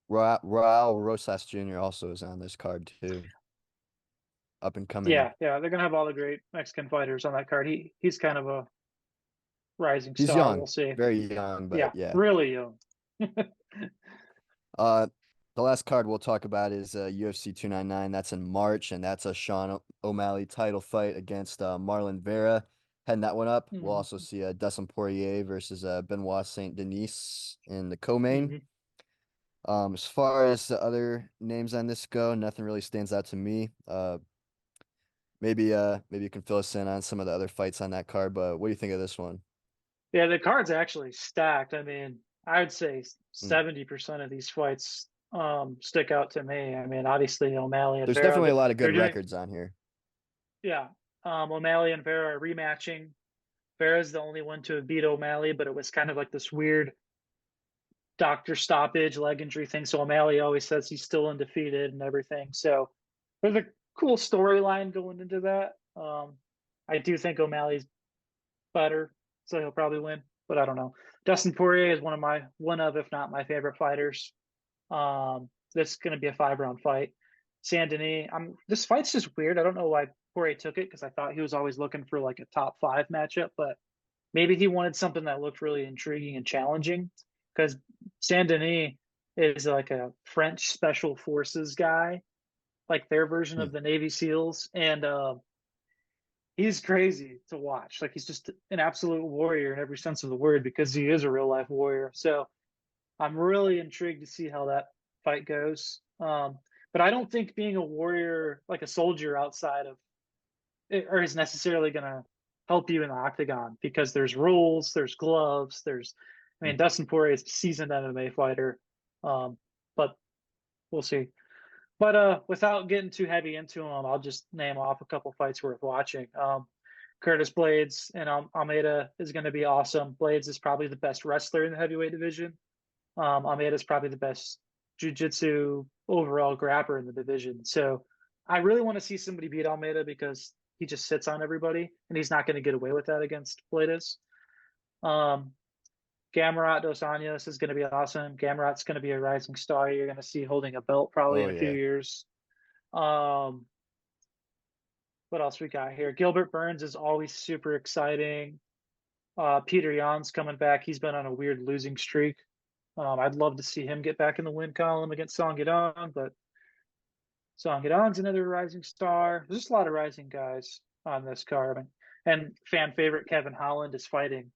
Raul Rosas Jr. also is on this card too. Up and coming. Yeah, they're gonna have all the great Mexican fighters on that card. He's kind of a rising He's star. young, We'll see. very young, but yeah. Really young. The last card we'll talk about is UFC 299. That's in March, and that's a Sean O'Malley title fight against Marlon Vera. Heading that one up. We'll also see Dustin Poirier versus Benoit Saint Denis in the co-main. As far as the other names on this go, nothing really stands out to me. Maybe you can fill us in on some of the other fights on that card, but what do you think of this one? Yeah, the card's actually stacked. I mean, I would say 70% of these fights stick out to me. I mean, obviously O'Malley and There's Vera, definitely a lot of good doing, records on here. Yeah. O'Malley and Vera are rematching. Vera's the only one to have beat O'Malley, but it was kind of like this weird doctor stoppage, leg injury thing. So O'Malley always says he's still undefeated and everything. So there's a cool storyline going into that. I do think O'Malley's better, so he'll probably win, but I don't know. Dustin Poirier is one of, if not my favorite fighters. That's going to be a 5-round fight. Saint Denis, this fight's just weird. I don't know why Poirier took it, because I thought he was always looking for like a top 5 matchup, but maybe he wanted something that looked really intriguing and challenging, because Saint Denis is like a French special forces guy, like their version of the Navy SEALs, and he's crazy to watch. Like, he's just an absolute warrior in every sense of the word, because he is a real life warrior. So I'm really intrigued to see how that fight goes. But I don't think being a warrior, like a soldier outside of it, or is necessarily going to help you in the octagon, because there's rules, there's gloves, Dustin Poirier is a seasoned MMA fighter. But we'll see. But without getting too heavy into them, I'll just name off a couple fights worth watching. Curtis Blades and Almeida is going to be awesome. Blades is probably the best wrestler in the heavyweight division. Almeida is probably the best jiu-jitsu overall grappler in the division. So I really want to see somebody beat Almeida, because he just sits on everybody, and he's not going to get away with that against Blades. Gamrot Dos Anjos is going to be awesome. Gamrot's going to be a rising star you're going to see holding a belt probably in a few years. What else we got here? Gilbert Burns is always super exciting. Peter Yan's coming back. He's been on a weird losing streak. I'd love to see him get back in the win column against Song Yadong, but Song Yadong's another rising star. There's just a lot of rising guys on this card. And fan favorite Kevin Holland is fighting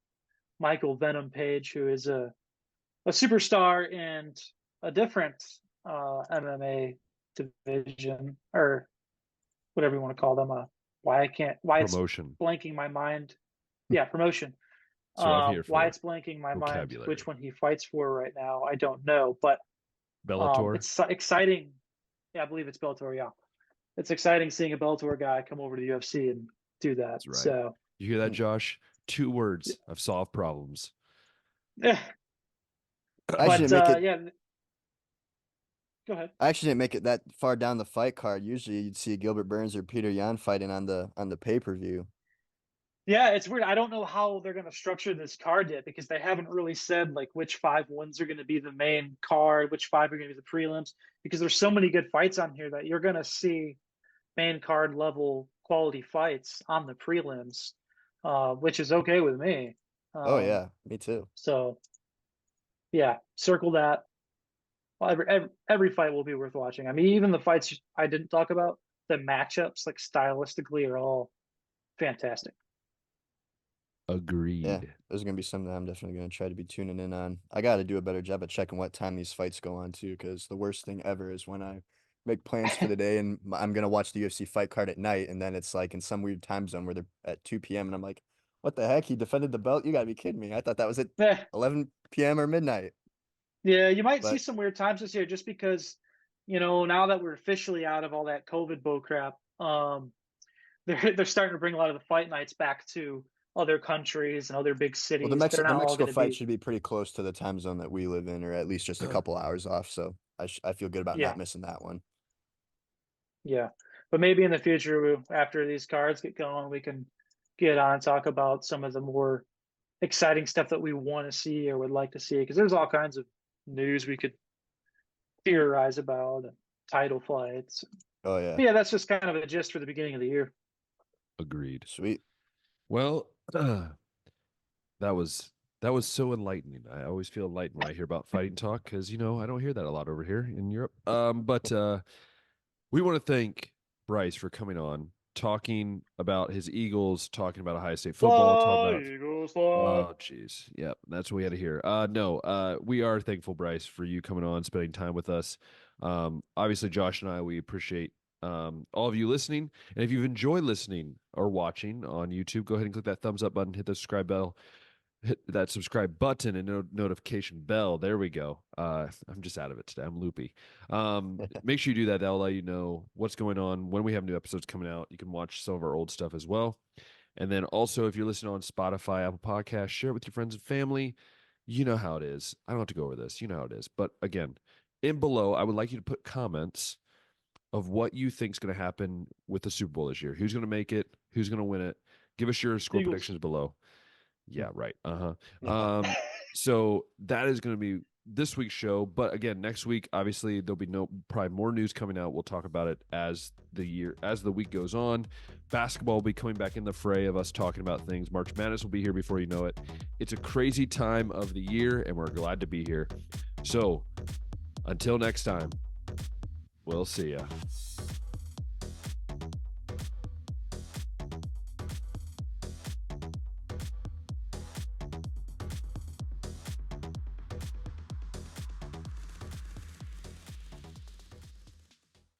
Michael Venom Page, who is a superstar in a different MMA division, or whatever you want to call them. Promotion. It's blanking my mind. Yeah, promotion. Why it's blanking my mind which one he fights for right now, I don't know. But Bellator. It's exciting. Yeah, I believe it's Bellator. Yeah, it's exciting seeing a Bellator guy come over to the UFC and do that. That's right. So you hear that, Josh? 2 words of solved problems. Yeah. I actually make it. Yeah. Go ahead. I actually didn't make it that far down the fight card. Usually, you'd see Gilbert Burns or Peter Yan fighting on the pay-per-view. Yeah, it's weird. I don't know how they're going to structure this card yet, because they haven't really said like which 5 wins are going to be the main card, which 5 are going to be the prelims, because there's so many good fights on here that you're going to see main card level quality fights on the prelims, which is okay with me. Oh yeah, me too. So yeah, circle that. Well, every fight will be worth watching. I mean, even the fights I didn't talk about, the matchups, like stylistically, are all fantastic. Agreed. Yeah, those are going to be something that I'm definitely going to try to be tuning in on. I got to do a better job at checking what time these fights go on too, because the worst thing ever is when I make plans for the day and I'm going to watch the UFC fight card at night, and then it's like in some weird time zone where they're at 2 p.m. and I'm like, what the heck? He defended the belt? You got to be kidding me. I thought that was at 11 p.m. or midnight. Yeah, you might see some weird times this year, just because, now that we're officially out of all that COVID bull crap, they're starting to bring a lot of the fight nights back to other countries and other big cities. Well, the Mexico fight should be pretty close to the time zone that we live in, or at least just a couple hours off. So I feel good about not missing that one. Yeah, but maybe in the future, after these cards get going, we can get on and talk about some of the more exciting stuff that we want to see or would like to see, because there's all kinds of news we could theorize about, and title fights. Oh yeah, But yeah, that's just kind of a gist for the beginning of the year. Agreed. sweet. Well, that was so enlightening. I always feel enlightened when I hear about fighting talk because I don't hear that a lot over here in Europe. But we want to thank Brice for coming on, talking about his Eagles, talking about Ohio State football, talking about Eagles, fly. oh jeez, yep, that's what we had to hear. No, we are thankful, Brice, for you coming on, spending time with us. Obviously, Josh and I, we appreciate all of you listening. And if you've enjoyed listening or watching on YouTube, go ahead and click that thumbs up button, hit the subscribe bell, hit that subscribe button and notification bell. There we go. I'm just out of it today. I'm loopy. Make sure you do that. That'll let you know what's going on when we have new episodes coming out. You can watch some of our old stuff as well. And then also, if you're listening on Spotify, Apple Podcasts, share it with your friends and family. You know how it is. I don't have to go over this. You know how it is. But again, in below, I would like you to put comments of what you think is going to happen with the Super Bowl this year. Who's going to make it? Who's going to win it? Give us your score Eagles. predictions below. Yeah, right. So that is going to be this week's show. But again, next week, obviously, there'll be probably more news coming out. We'll talk about it as the week goes on. Basketball will be coming back in the fray of us talking about things. March Madness will be here before you know it. It's a crazy time of the year, and we're glad to be here. So until next time, we'll see ya.